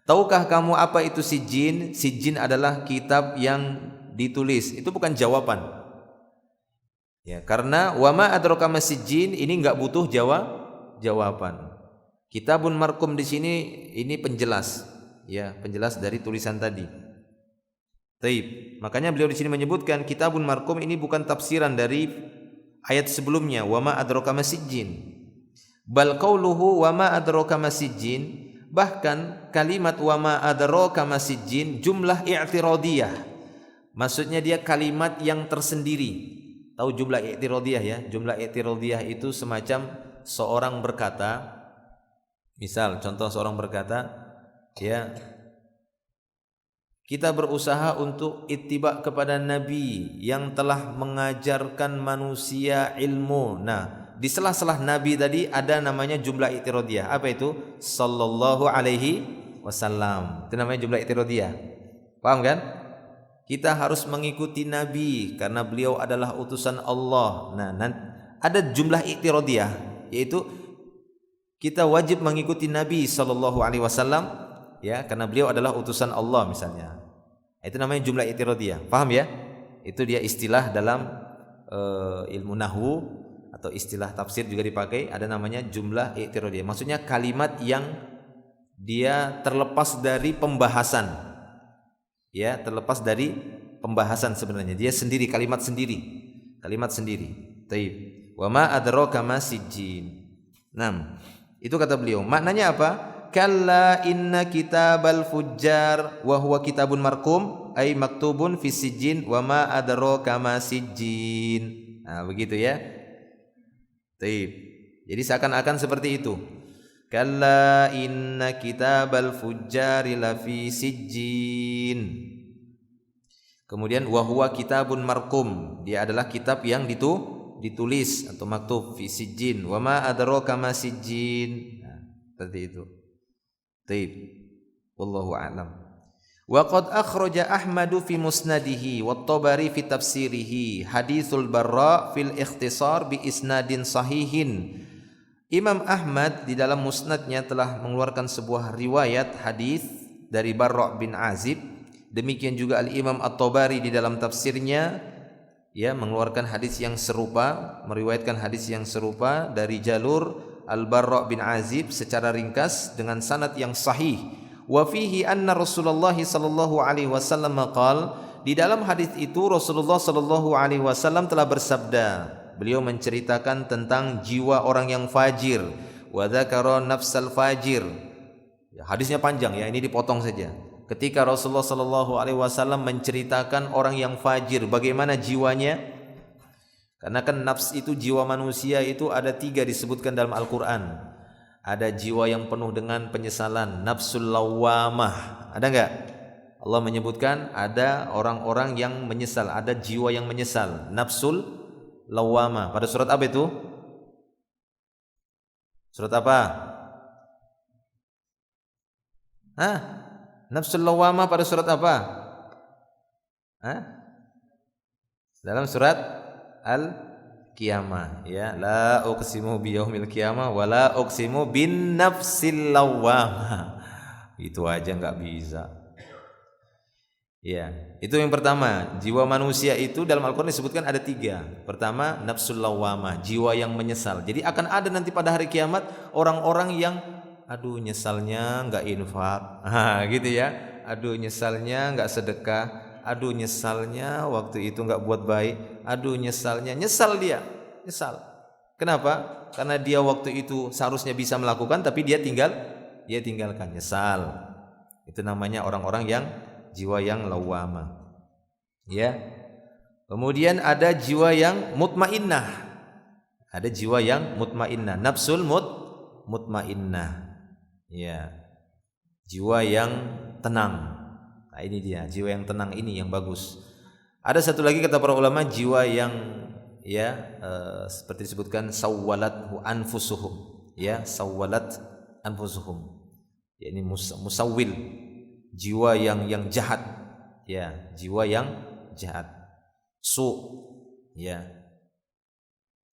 Tahukah kamu apa itu sijjin? Sijjin adalah kitab yang ditulis. Itu bukan jawaban. Ya, karena wa ma adraka ma sijjin ini enggak butuh jawaban. Kitabun marqum di sini ini penjelas, ya, penjelas dari tulisan tadi. Taib. Makanya beliau di sini menyebutkan kitabun marqum ini bukan tafsiran dari ayat sebelumnya wa ma adraka ma sijjin. Bal qauluhu wa ma adraka ma sijjin, bahkan kalimat wa ma adraka ma sijjin jumlah i'tiradiyah. Maksudnya dia kalimat yang tersendiri. Tahu jumlah i'tiradiyah ya? Jumlah i'tiradiyah itu semacam seorang berkata, misal contoh seorang berkata, ya, kita berusaha untuk ittiba kepada Nabi yang telah mengajarkan manusia ilmu. Nah, di sela-sela Nabi tadi ada namanya jumlah i'tiradiyah. Apa itu? Sallallahu alaihi wasallam. Itu namanya jumlah i'tiradiyah. Paham kan? Kita harus mengikuti Nabi karena beliau adalah utusan Allah. Nah, ada jumlah i'tiradiyah, yaitu kita wajib mengikuti Nabi sallallahu alaihi wasallam, ya, karena beliau adalah utusan Allah misalnya. Itu namanya jumlah i'tiradiyah. Paham ya? Itu dia istilah dalam ilmu nahwu atau istilah tafsir juga dipakai, ada namanya jumlah i'tiradiyah. Maksudnya kalimat yang dia terlepas dari pembahasan. Ya, terlepas dari pembahasan sebenarnya. Dia sendiri, kalimat sendiri. Kalimat sendiri. Taib. Wa ma adraka ma sijjin. 6. Itu kata beliau. Maknanya apa? Kalla inna kitabal fujjar wa huwa kitabun marqum ay maktubun fi sijjin wa ma adraka ma sijjin. Nah, begitu ya. Taib. Jadi seakan-akan seperti itu. Kalla inna kitabal fujjari lafi sijjin. Kemudian wa huwa kitabun marqum. Dia adalah kitab yang ditulis atau maktub fi sijjin. Wa ma adraka ma sijjin. Nah, seperti itu. Taib. Wallahu a'lam. Wa qad akhraja Ahmadu fi musnadihi wa Tabari fi tafsirihi haditsul Barra fil ikhtisar bi isnadin sahihin. Imam Ahmad di dalam musnadnya telah mengeluarkan sebuah riwayat hadis dari Barra bin Azib. Demikian juga Al-Imam At-Tabari di dalam tafsirnya, ya, mengeluarkan hadis yang serupa, meriwayatkan hadis yang serupa dari jalur Al-Barra bin Azib secara ringkas dengan sanad yang sahih. Wa fihi anna Rasulullah sallallahu alaihi wasallam qala, di dalam hadis itu Rasulullah sallallahu alaihi wasallam telah bersabda. Beliau menceritakan tentang jiwa orang yang fajir. Wa dzakara nafsal fajir. Ya, hadisnya panjang ya, ini dipotong saja. Ketika Rasulullah sallallahu alaihi wasallam menceritakan orang yang fajir, bagaimana jiwanya? Karena kan nafs itu, jiwa manusia itu ada 3 disebutkan dalam Al-Quran. Ada jiwa yang penuh dengan penyesalan, nafsul lawamah. Ada enggak? Allah menyebutkan ada orang-orang yang menyesal, ada jiwa yang menyesal, nafsul lawamah. Pada surat apa itu? Surat apa? Nafsul lawamah pada surat apa? Dalam surat Al-Qiyamah, ya, la uqsimu biyaumil qiyamah wa la uqsimu bin nafsil lawamah. Itu aja enggak bisa. Ya, itu yang pertama. Jiwa manusia itu dalam Al-Quran disebutkan ada 3. Pertama, nafsul lawamah, jiwa yang menyesal. Jadi akan ada nanti pada hari kiamat orang-orang yang aduh nyesalnya nggak infak, gitu ya. Aduh nyesalnya nggak sedekah. Aduh nyesalnya waktu itu nggak buat baik. Aduh nyesalnya, nyesal dia, nyesal. Kenapa? Karena dia waktu itu seharusnya bisa melakukan, tapi dia tinggalkan, nyesal. Itu namanya orang-orang yang jiwa yang lawamah. Ya. Kemudian ada jiwa yang mutmainnah. Ada jiwa yang mutmainnah, nafsul mutmainnah. Ya. Jiwa yang tenang. Nah, ini dia, jiwa yang tenang ini yang bagus. Ada satu lagi kata para ulama, jiwa yang seperti disebutkan sawwalat anfusuhum. Ya, sawwalat anfusuhum. Ya, ini musawwil. Jiwa yang jahat, ya, jiwa yang jahat, ya.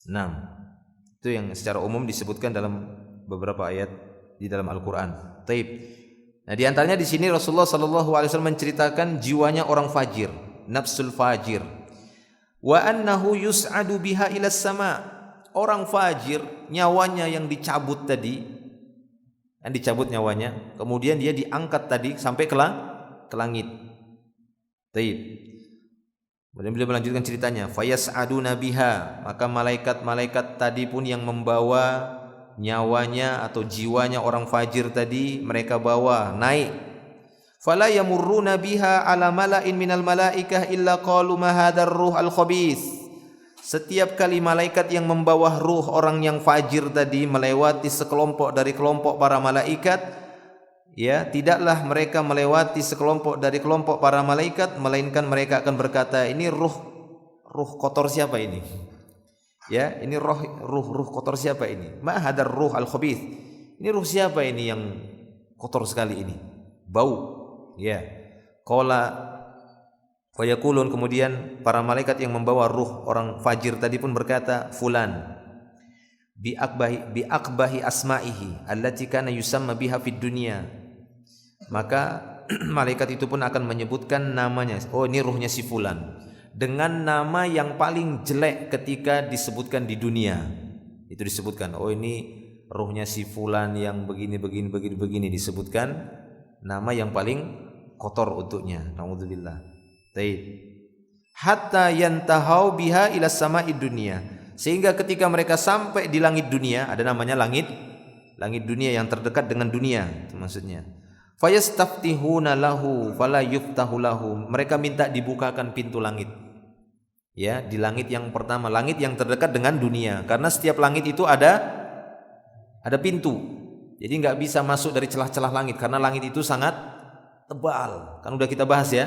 6. Itu yang secara umum disebutkan dalam beberapa ayat di dalam Al-Qur'an. Taib. Nah, di antaranya di sini Rasulullah sallallahu alaihi wasallam menceritakan jiwanya orang fajir, nafsul fajir. Wa annahu yus'adu biha ila sama. Orang fajir, nyawanya yang dicabut tadi, dicabut nyawanya, kemudian dia diangkat tadi sampai ke langit. Taib. Kemudian beliau melanjutkan ceritanya, fayas'aduna biha, maka malaikat-malaikat tadi pun yang membawa nyawanya atau jiwanya orang fajir tadi mereka bawa naik. Fala yamurruna biha ala mala'in minal malaikah illa qalu ma hadzal ruh al khabith. Setiap kali malaikat yang membawa ruh orang yang fajir tadi melewati sekelompok dari kelompok para malaikat, ya, tidaklah mereka melewati sekelompok dari kelompok para malaikat melainkan mereka akan berkata, ini ruh kotor siapa ini? Ya, ini ruh kotor siapa ini? Ma hadzal ruh al khabith. Ini ruh siapa ini yang kotor sekali ini? Bau. Ya. Qala wa yaqulun, kemudian para malaikat yang membawa ruh orang fajir tadi pun berkata, fulan bi akbahi asma'ihi allati kana yusamma biha fid dunya. Maka malaikat itu pun akan menyebutkan namanya. Oh, ini ruhnya si fulan dengan nama yang paling jelek ketika disebutkan di dunia. Itu disebutkan, oh ini ruhnya si fulan yang begini disebutkan nama yang paling kotor untuknya. Nauzubillah. Hatta yantahau biha ila sama'id dunia, sehingga ketika mereka sampai di langit dunia, ada namanya langit dunia yang terdekat dengan dunia, itu maksudnya. Fayastaftihuna lahu fala yuftahu lahu, mereka minta dibukakan pintu langit. Ya, di langit yang pertama, langit yang terdekat dengan dunia, karena setiap langit itu ada pintu. Jadi nggak bisa masuk dari celah-celah langit karena langit itu sangat tebal. Kan udah kita bahas ya.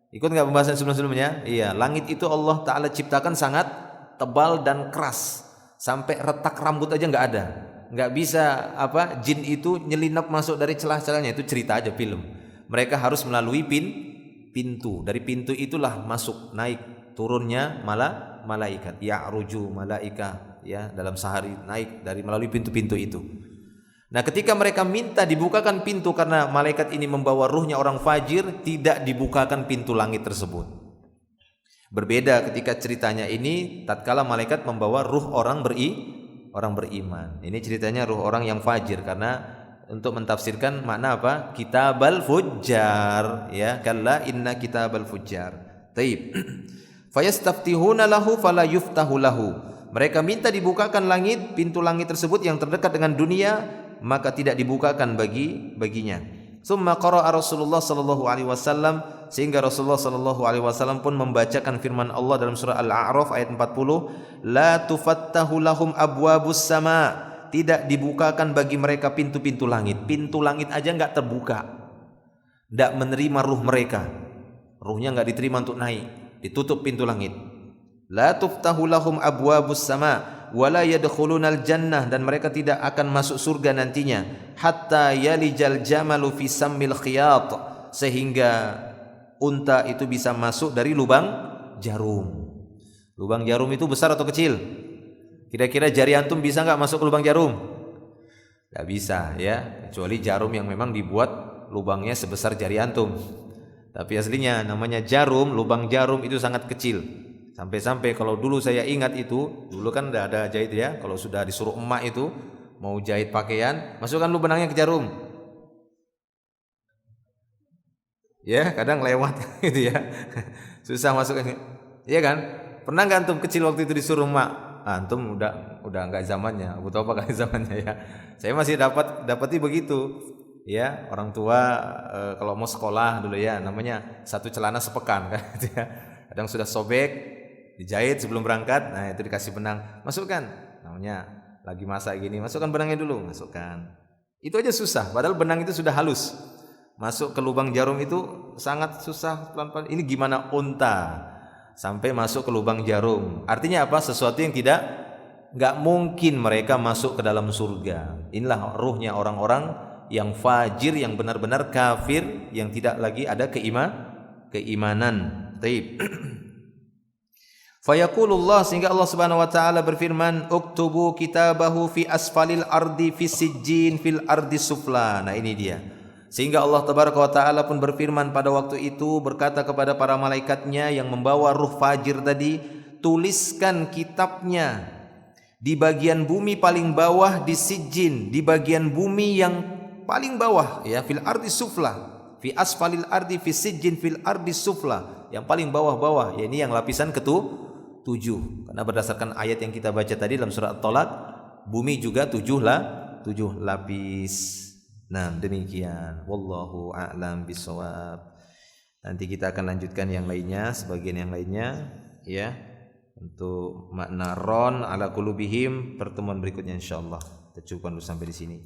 Ikut nggak pembahasan sebelum-sebelumnya? Iya, langit itu Allah Ta'ala ciptakan sangat tebal dan keras, sampai retak rambut aja nggak ada. Nggak bisa jin itu nyelinap masuk dari celah-celahnya. Itu cerita aja, film. Mereka harus melalui pintu. Dari pintu itulah masuk, naik, turunnya malaikat. Ya'ruju malaika, ya, dalam sehari naik melalui pintu-pintu itu. Nah, ketika mereka minta dibukakan pintu karena malaikat ini membawa ruhnya orang fajir, tidak dibukakan pintu langit tersebut. Berbeda ketika ceritanya ini tatkala malaikat membawa ruh orang beriman. Ini ceritanya ruh orang yang fajir, karena untuk mentafsirkan makna apa? Kitabal fujjar, ya, kalla inna kitabal fujjar. Taib. Fayastaftihuna lahu fala yuftahu lahu. Mereka minta dibukakan pintu langit tersebut yang terdekat dengan dunia, maka tidak dibukakan baginya. Summa qara'a Rasulullah sallallahu alaihi wasallam, sehingga Rasulullah sallallahu alaihi wasallam pun membacakan firman Allah dalam surah Al-A'raf ayat 40, la tufattahu lahum abwabus sama, tidak dibukakan bagi mereka pintu-pintu langit. Pintu langit aja enggak terbuka. Enggak menerima ruh mereka. Ruhnya enggak diterima untuk naik, ditutup pintu langit. La tuftahu lahum abwabus sama wala yadkhulunal jannah, dan mereka tidak akan masuk surga nantinya, hatta yalijal jamalu fi sammil khiyat, sehingga unta itu bisa masuk dari lubang jarum. Lubang jarum itu besar atau kecil? Kira-kira jari antum bisa enggak masuk ke lubang jarum? Enggak bisa, ya, kecuali jarum yang memang dibuat lubangnya sebesar jari antum. Tapi aslinya namanya jarum, lubang jarum itu sangat kecil. Sampai-sampai kalau dulu saya ingat itu, dulu kan udah ada jahit ya, kalau sudah disuruh emak itu mau jahit pakaian, masukkan lu benangnya ke jarum. Ya, kadang lewat gitu ya. Susah masuknya. Iya kan? Pernah nggak antum kecil waktu itu disuruh emak? Antum udah nggak zamannya. Abu Topa kan zamannya ya. Saya masih dapati begitu. Ya, orang tua kalau mau sekolah dulu ya, namanya satu celana sepekan kan gitu ya. Kadang sudah sobek, dijahit sebelum berangkat, nah itu dikasih benang, masukkan, namanya lagi masak gini, masukkan benangnya dulu, masukkan. Itu aja susah, padahal benang itu sudah halus. Masuk ke lubang jarum itu sangat susah, pelan-pelan. Ini gimana unta sampai masuk ke lubang jarum? Artinya apa? Sesuatu yang nggak mungkin mereka masuk ke dalam surga. Inilah ruhnya orang-orang yang fajir, yang benar-benar kafir, yang tidak lagi ada keimanan. Taib. Fayaqulullah, sehingga Allah Subhanahu wa taala berfirman, "Uktubu kitabahu fi asfalil ardi fi sijjin fil ardi sufla." Nah, ini dia. Sehingga Allah Tabaraka wa taala pun berfirman pada waktu itu, berkata kepada para malaikatnya yang membawa ruh fajir tadi, "Tuliskan kitabnya di bagian bumi paling bawah di sijjin, di bagian bumi yang paling bawah ya, fil ardi sufla, fi asfalil ardi fi sijjin fil ardi sufla." Yang paling bawah-bawah, ya ini yang lapisan ke-7. Karena berdasarkan ayat yang kita baca tadi dalam surat At-Talaq, bumi juga 7 lapis. Nah, demikian. Wallahu a'lam bishawab. Nanti kita akan lanjutkan yang lainnya, sebagian yang lainnya ya. Untuk makna ron ala qulubihim pertemuan berikutnya insyaallah. Kita cukupkan dulu sampai di sini.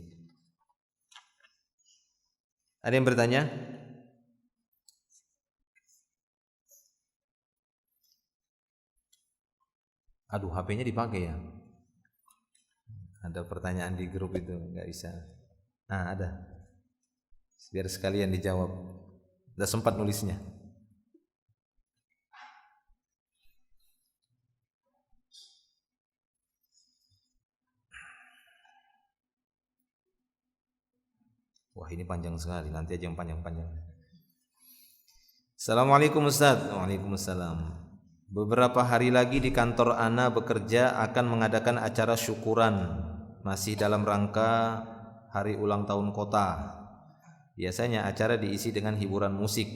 Ada yang bertanya? Aduh, HP-nya dipakai ya. Ada pertanyaan di grup itu, nggak bisa. Nah, ada. Biar sekalian dijawab. Udah sempat nulisnya. Wah, ini panjang sekali. Nanti aja yang panjang-panjang. Assalamualaikum Ustaz. Waalaikumsalam. Beberapa hari lagi di kantor Ana bekerja akan mengadakan acara syukuran, masih dalam rangka hari ulang tahun kota. Biasanya acara diisi dengan hiburan musik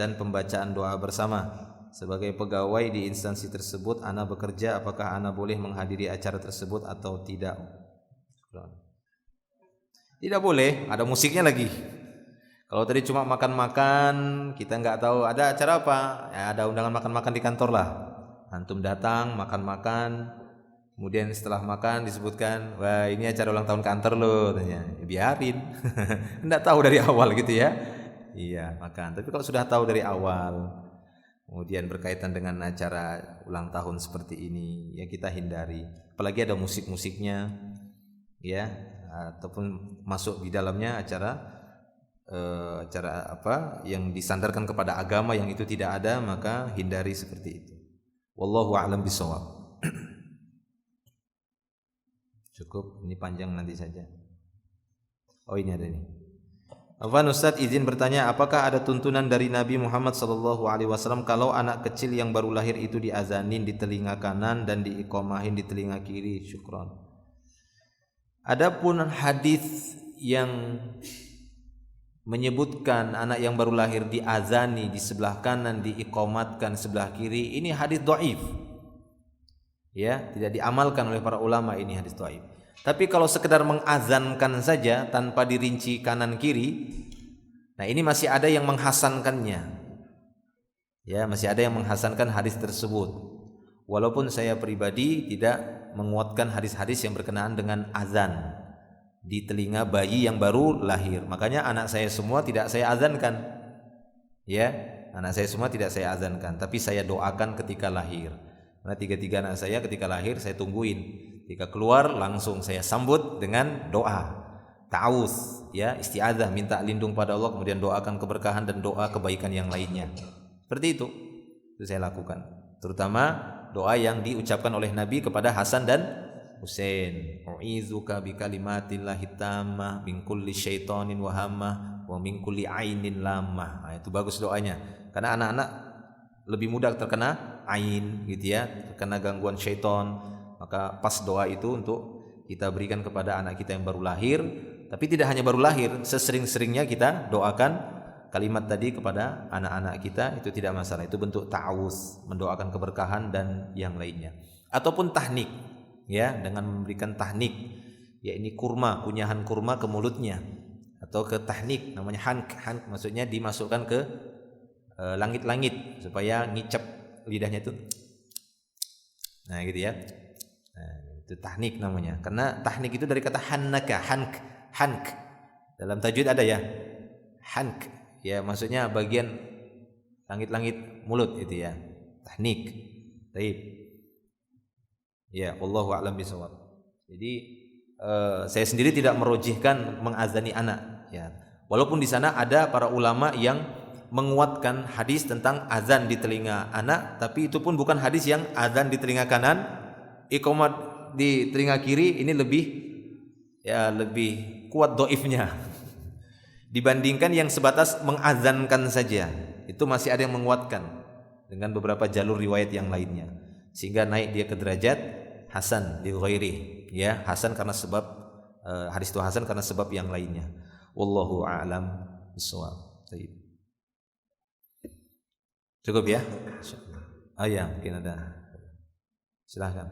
dan pembacaan doa bersama. Sebagai pegawai di instansi tersebut Ana bekerja, apakah Ana boleh menghadiri acara tersebut atau tidak? Tidak boleh, ada musiknya lagi. Kalau tadi cuma makan-makan, kita nggak tahu ada acara apa, ya ada undangan makan-makan di kantor lah. Antum datang, makan-makan, kemudian setelah makan disebutkan, wah ini acara ulang tahun kantor loh, tanya. Ya, biarin, nggak tahu dari awal gitu ya. Iya makan, tapi kalau sudah tahu dari awal, kemudian berkaitan dengan acara ulang tahun seperti ini, ya kita hindari. Apalagi ada musik-musiknya, ya, ataupun masuk di dalamnya acara apa yang disandarkan kepada agama yang itu tidak ada, maka hindari seperti itu. Wallahu a'lam bishawab. Cukup, ini panjang nanti saja. Oh ini ada ini. Afwan Ustaz, izin bertanya, apakah ada tuntunan dari Nabi Muhammad SAW kalau anak kecil yang baru lahir itu diazanin di telinga kanan dan diiqomahin di telinga kiri? Syukron. Adapun hadis yang menyebutkan anak yang baru lahir diazani di sebelah kanan, diiqomatkan sebelah kiri, ini hadis dhaif. Ya, tidak diamalkan oleh para ulama, ini hadis dhaif. Tapi kalau sekedar mengazankan saja tanpa dirinci kanan kiri, nah ini masih ada yang menghasankannya. Ya, masih ada yang menghasankan hadis tersebut. Walaupun saya pribadi tidak menguatkan hadis-hadis yang berkenaan dengan azan di telinga bayi yang baru lahir. Makanya anak saya semua tidak saya azankan. Ya, anak saya semua tidak saya azankan, tapi saya doakan ketika lahir. Karena tiga-tiga anak saya ketika lahir saya tungguin. Ketika keluar langsung saya sambut dengan doa. Ta'awuz, ya, isti'adzah, minta lindung pada Allah, kemudian doakan keberkahan dan doa kebaikan yang lainnya. Seperti itu. Itu saya lakukan. Terutama doa yang diucapkan oleh Nabi kepada Hasan dan Husain. U'izuka bi kalimatillahi tammah min kulli syaitanin wa hammah wa wa min kulli ainin lamah. Nah, itu bagus doanya. Karena anak-anak lebih mudah terkena ain gitu ya, terkena gangguan syaitan. Maka pas doa itu untuk kita berikan kepada anak kita yang baru lahir. Tapi tidak hanya baru lahir, sesering-seringnya kita doakan kalimat tadi kepada anak-anak kita, itu tidak masalah. Itu bentuk ta'awuz, mendoakan keberkahan dan yang lainnya. Ataupun tahnik, ya, dengan memberikan tahnik, ya ini kurma, kunyahan kurma ke mulutnya, atau ke tahnik, namanya hank, maksudnya dimasukkan ke langit-langit supaya ngicap lidahnya itu. Nah gitu ya. Nah, itu tahnik namanya. Karena tahnik itu dari kata hannaka, hank. Dalam tajwid ada ya, hank. Ya maksudnya bagian langit-langit mulut itu ya, tahnik. Baik. Ya, wallahu a'lam bishawab. Jadi saya sendiri tidak merojihkan mengazani anak ya. Walaupun di sana ada para ulama yang menguatkan hadis tentang azan di telinga anak, tapi itu pun bukan hadis yang azan di telinga kanan, iqamat di telinga kiri, ini lebih kuat dhaifnya dibandingkan yang sebatas mengazankan saja. Itu masih ada yang menguatkan dengan beberapa jalur riwayat yang lainnya, sehingga naik dia ke derajat hasan li ghairi, ya, hasan karena sebab hadis itu hasan karena sebab yang lainnya. Wallahu a'lam bishawab. Cukup ya? Oh ya, mungkin ada. Silahkan.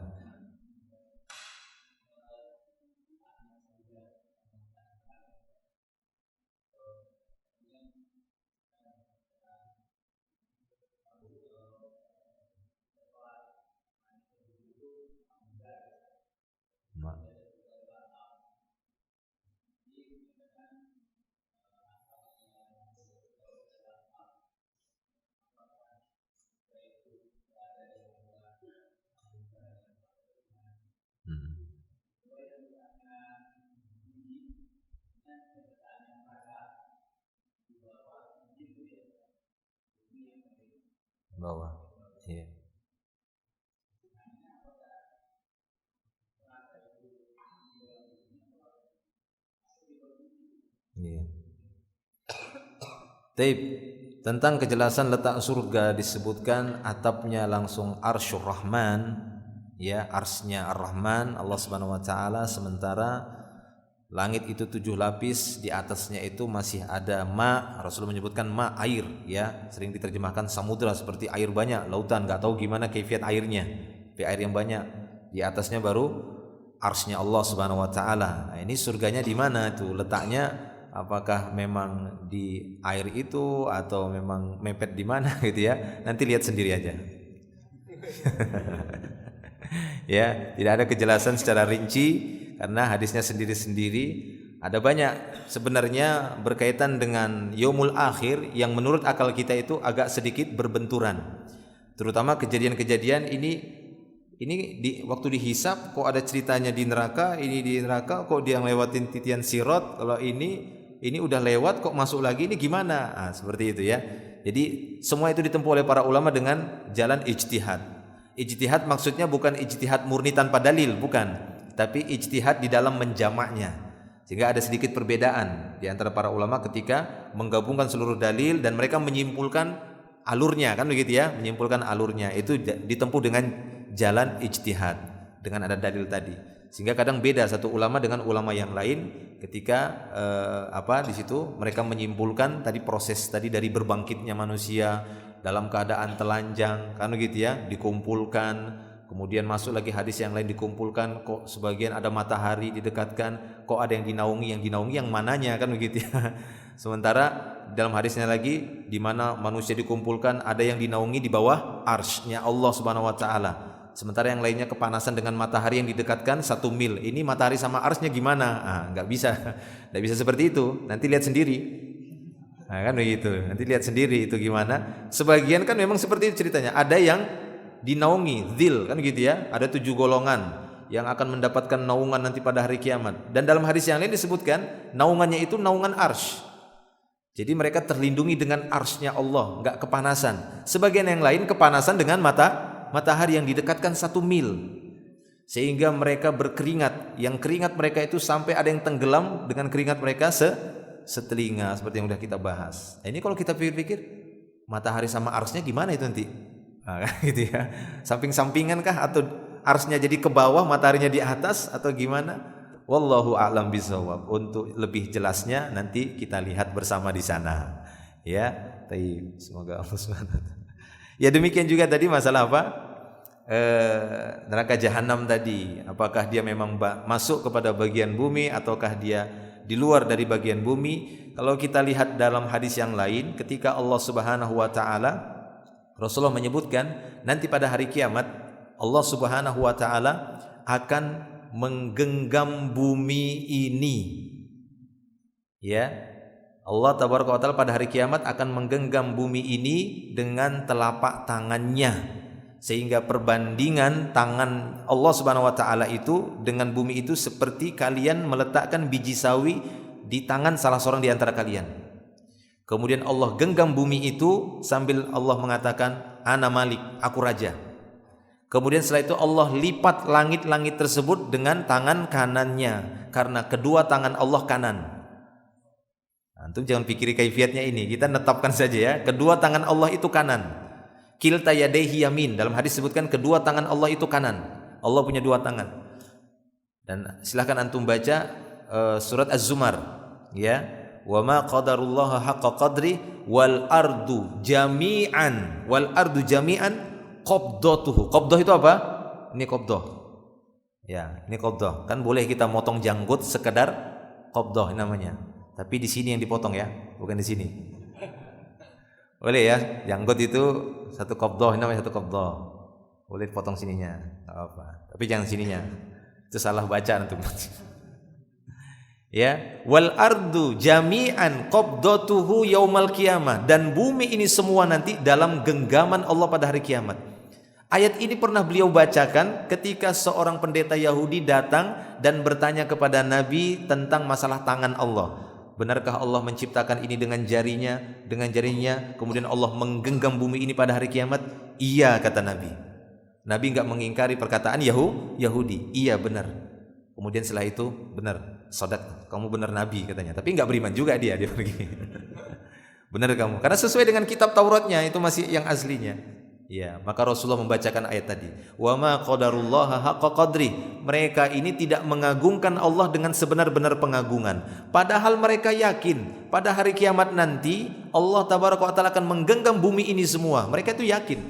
Bawah. Iya. Iya. Taib. Tentang kejelasan letak surga disebutkan atapnya langsung Arsyur Rahman, ya, arsnya Ar-Rahman Allah Subhanahu wa taala, sementara langit itu 7 lapis, di atasnya itu masih ada ma. Rasulullah menyebutkan ma, air, ya, sering diterjemahkan samudra, seperti air banyak, lautan, enggak tahu gimana kaifiat airnya, tapi air yang banyak. Di atasnya baru arsnya Allah Subhanahu wa taala. Nah, ini surganya di mana tuh letaknya? Apakah memang di air itu atau memang mepet di mana gitu ya? Nanti lihat sendiri aja. Ya, tidak ada kejelasan secara rinci karena hadisnya sendiri-sendiri. Ada banyak sebenarnya berkaitan dengan yaumul akhir yang menurut akal kita itu agak sedikit berbenturan. Terutama kejadian-kejadian ini waktu dihisab kok ada ceritanya di neraka, ini di neraka kok dia ngelewatin titian sirat, kalau ini udah lewat kok masuk lagi, ini gimana? Nah, seperti itu ya. Jadi semua itu ditempuh oleh para ulama dengan jalan ijtihad. Ijtihad maksudnya bukan ijtihad murni tanpa dalil, bukan, tapi ijtihad di dalam menjamaknya. Sehingga ada sedikit perbedaan di antara para ulama ketika menggabungkan seluruh dalil dan mereka menyimpulkan alurnya, kan begitu ya, menyimpulkan alurnya. Itu ditempuh dengan jalan ijtihad dengan ada dalil tadi. Sehingga kadang beda satu ulama dengan ulama yang lain ketika di situ mereka menyimpulkan tadi proses tadi dari berbangkitnya manusia dalam keadaan telanjang, kan begitu ya, dikumpulkan. Kemudian masuk lagi hadis yang lain, dikumpulkan kok sebagian ada matahari didekatkan, kok ada yang dinaungi yang mananya, kan begitu ya. Sementara dalam hadisnya lagi di mana manusia dikumpulkan ada yang dinaungi di bawah arsy-nya Allah Subhanahu wa taala. Sementara yang lainnya kepanasan dengan matahari yang didekatkan 1 mil. Ini matahari sama arsy-nya gimana? Enggak bisa. Enggak bisa seperti itu. Nanti lihat sendiri. Nah, kan begitu. Nanti lihat sendiri itu gimana. Sebagian kan memang seperti itu ceritanya. Ada yang dinaungi, dzil, kan gitu ya. Ada 7 golongan yang akan mendapatkan naungan nanti pada hari kiamat. Dan dalam hadis yang lain disebutkan naungannya itu naungan arsy. Jadi mereka terlindungi dengan arsy-nya Allah, enggak kepanasan. Sebagian yang lain kepanasan dengan matahari yang didekatkan 1 mil. Sehingga mereka berkeringat. Yang keringat mereka itu sampai ada yang tenggelam dengan keringat mereka setelinga, seperti yang sudah kita bahas. Nah, ini kalau kita pikir-pikir, matahari sama arsnya gimana itu nanti? Nah, gitu ya. Samping-sampingan kah atau arsnya jadi ke bawah, mataharinya di atas atau gimana? Wallahu a'lam bishawab. Untuk lebih jelasnya nanti kita lihat bersama di sana. Ya, semoga Allah SWT. Ya, demikian juga tadi masalah apa? Neraka jahanam tadi, apakah dia memang masuk kepada bagian bumi ataukah dia di luar dari bagian bumi? Kalau kita lihat dalam hadis yang lain, ketika Allah Subhanahu wa taala, Rasulullah menyebutkan nanti pada hari kiamat Allah Subhanahu wa taala akan menggenggam bumi ini. Ya, Allah tabaraka wa taala pada hari kiamat akan menggenggam bumi ini dengan telapak tangannya, sehingga perbandingan tangan Allah Subhanahu wa taala itu dengan bumi itu seperti kalian meletakkan biji sawi di tangan salah seorang di antara kalian. Kemudian Allah genggam bumi itu sambil Allah mengatakan, Ana Malik, aku raja. Kemudian setelah itu Allah lipat langit-langit tersebut dengan tangan kanannya, karena kedua tangan Allah kanan. Antum jangan pikiri kaifiatnya ini, kita netapkan saja ya, kedua tangan Allah itu kanan. Kilta yadaihi yamin, dalam hadis sebutkan kedua tangan Allah itu kanan. Allah punya dua tangan. Dan silahkan antum baca surat Az-Zumar, ya. Wa ma qadarullaha haqqa qadri wal ardu jami'an qabdatuhu. Qabdah itu apa? Ini qabdah. Ya, ini qabdah. Kan boleh kita motong janggut sekedar qabdah namanya. Tapi di sini yang dipotong ya, bukan di sini. Boleh ya, janggut itu satu qabdah, namanya satu qabdah. Boleh potong sininya, apa? Tapi jangan sininya. Itu salah baca antum. Ya, wal ardu jami'an qabdatuhu yaumal qiyamah, dan bumi ini semua nanti dalam genggaman Allah pada hari kiamat. Ayat ini pernah beliau bacakan ketika seorang pendeta Yahudi datang dan bertanya kepada Nabi tentang masalah tangan Allah. Benarkah Allah menciptakan ini dengan jarinya, kemudian Allah menggenggam bumi ini pada hari kiamat? Iya, kata Nabi. Nabi enggak mengingkari perkataan Yahudi. Iya, benar. Kemudian setelah itu, benar, shadaq, kamu benar Nabi, katanya. Tapi enggak beriman juga dia pergi. Benar kamu, karena sesuai dengan kitab Tauratnya, itu masih yang aslinya. Ya, maka Rasulullah membacakan ayat tadi. Wa ma qadarullaha haqqa qadri. Mereka ini tidak mengagungkan Allah dengan sebenar-benar pengagungan. Padahal mereka yakin pada hari kiamat nanti Allah tabaraka wa taala akan menggenggam bumi ini semua. Mereka itu yakin.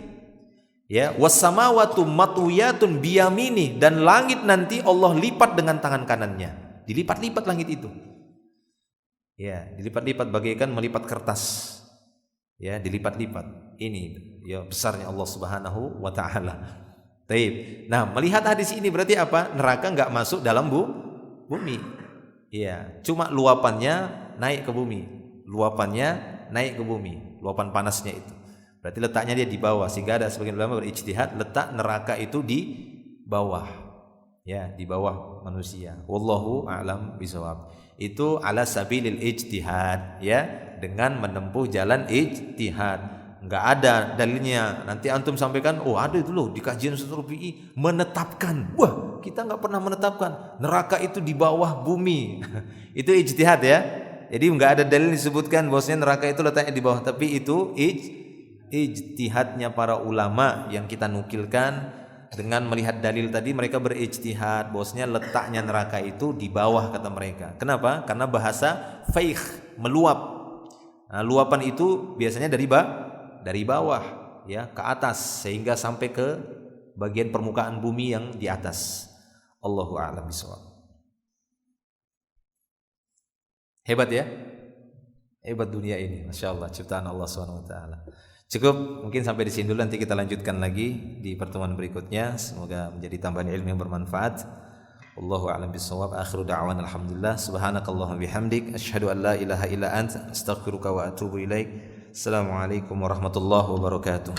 Ya, was samawati matwiyatun biyamini, dan langit nanti Allah lipat dengan tangan kanannya. Dilipat-lipat langit itu. Ya, dilipat-lipat bagaikan melipat kertas. Ya, dilipat-lipat. Ini ya besarnya Allah Subhanahu wa taala. Baik. Nah, melihat hadis ini berarti apa? Neraka enggak masuk dalam bumi. Iya, cuma luapannya naik ke bumi. Luapan panasnya itu. Berarti letaknya dia di bawah, sehingga ada sebagian ulama berijtihad letak neraka itu di bawah. Ya, di bawah manusia. Wallahu a'lam bishawab. Itu ala sabilil ijtihad, ya, dengan menempuh jalan ijtihad. Enggak ada dalilnya. Nanti antum sampaikan, oh ada itu loh di kajian Ustaz Rafi'i menetapkan. Wah, kita enggak pernah menetapkan neraka itu di bawah bumi. Itu ijtihad ya. Jadi enggak ada dalil disebutkan bahwasanya neraka itu letaknya di bawah, tapi itu ijtihadnya para ulama yang kita nukilkan. Dengan melihat dalil tadi mereka berijtihad bahwasanya letaknya neraka itu di bawah, kata mereka. Kenapa? Karena bahasa faikh, meluap. Nah, luapan itu biasanya dari bawah ya ke atas sehingga sampai ke bagian permukaan bumi yang di atas. Allahu a'lam bishawab. Hebat ya? Hebat dunia ini, Masya Allah, ciptaan Allah SWT. Cukup, mungkin sampai di sini dulu, nanti kita lanjutkan lagi di pertemuan berikutnya. Semoga menjadi tambahan ilmu yang bermanfaat. Allahu a'lam bishawab. Akhiru da'wan alhamdulillah. Subhanakallahumma bihamdik, asyhadu an la ilaha illa anta, astaghfiruka wa atubu ilaik. Assalamualaikum warahmatullahi wabarakatuh.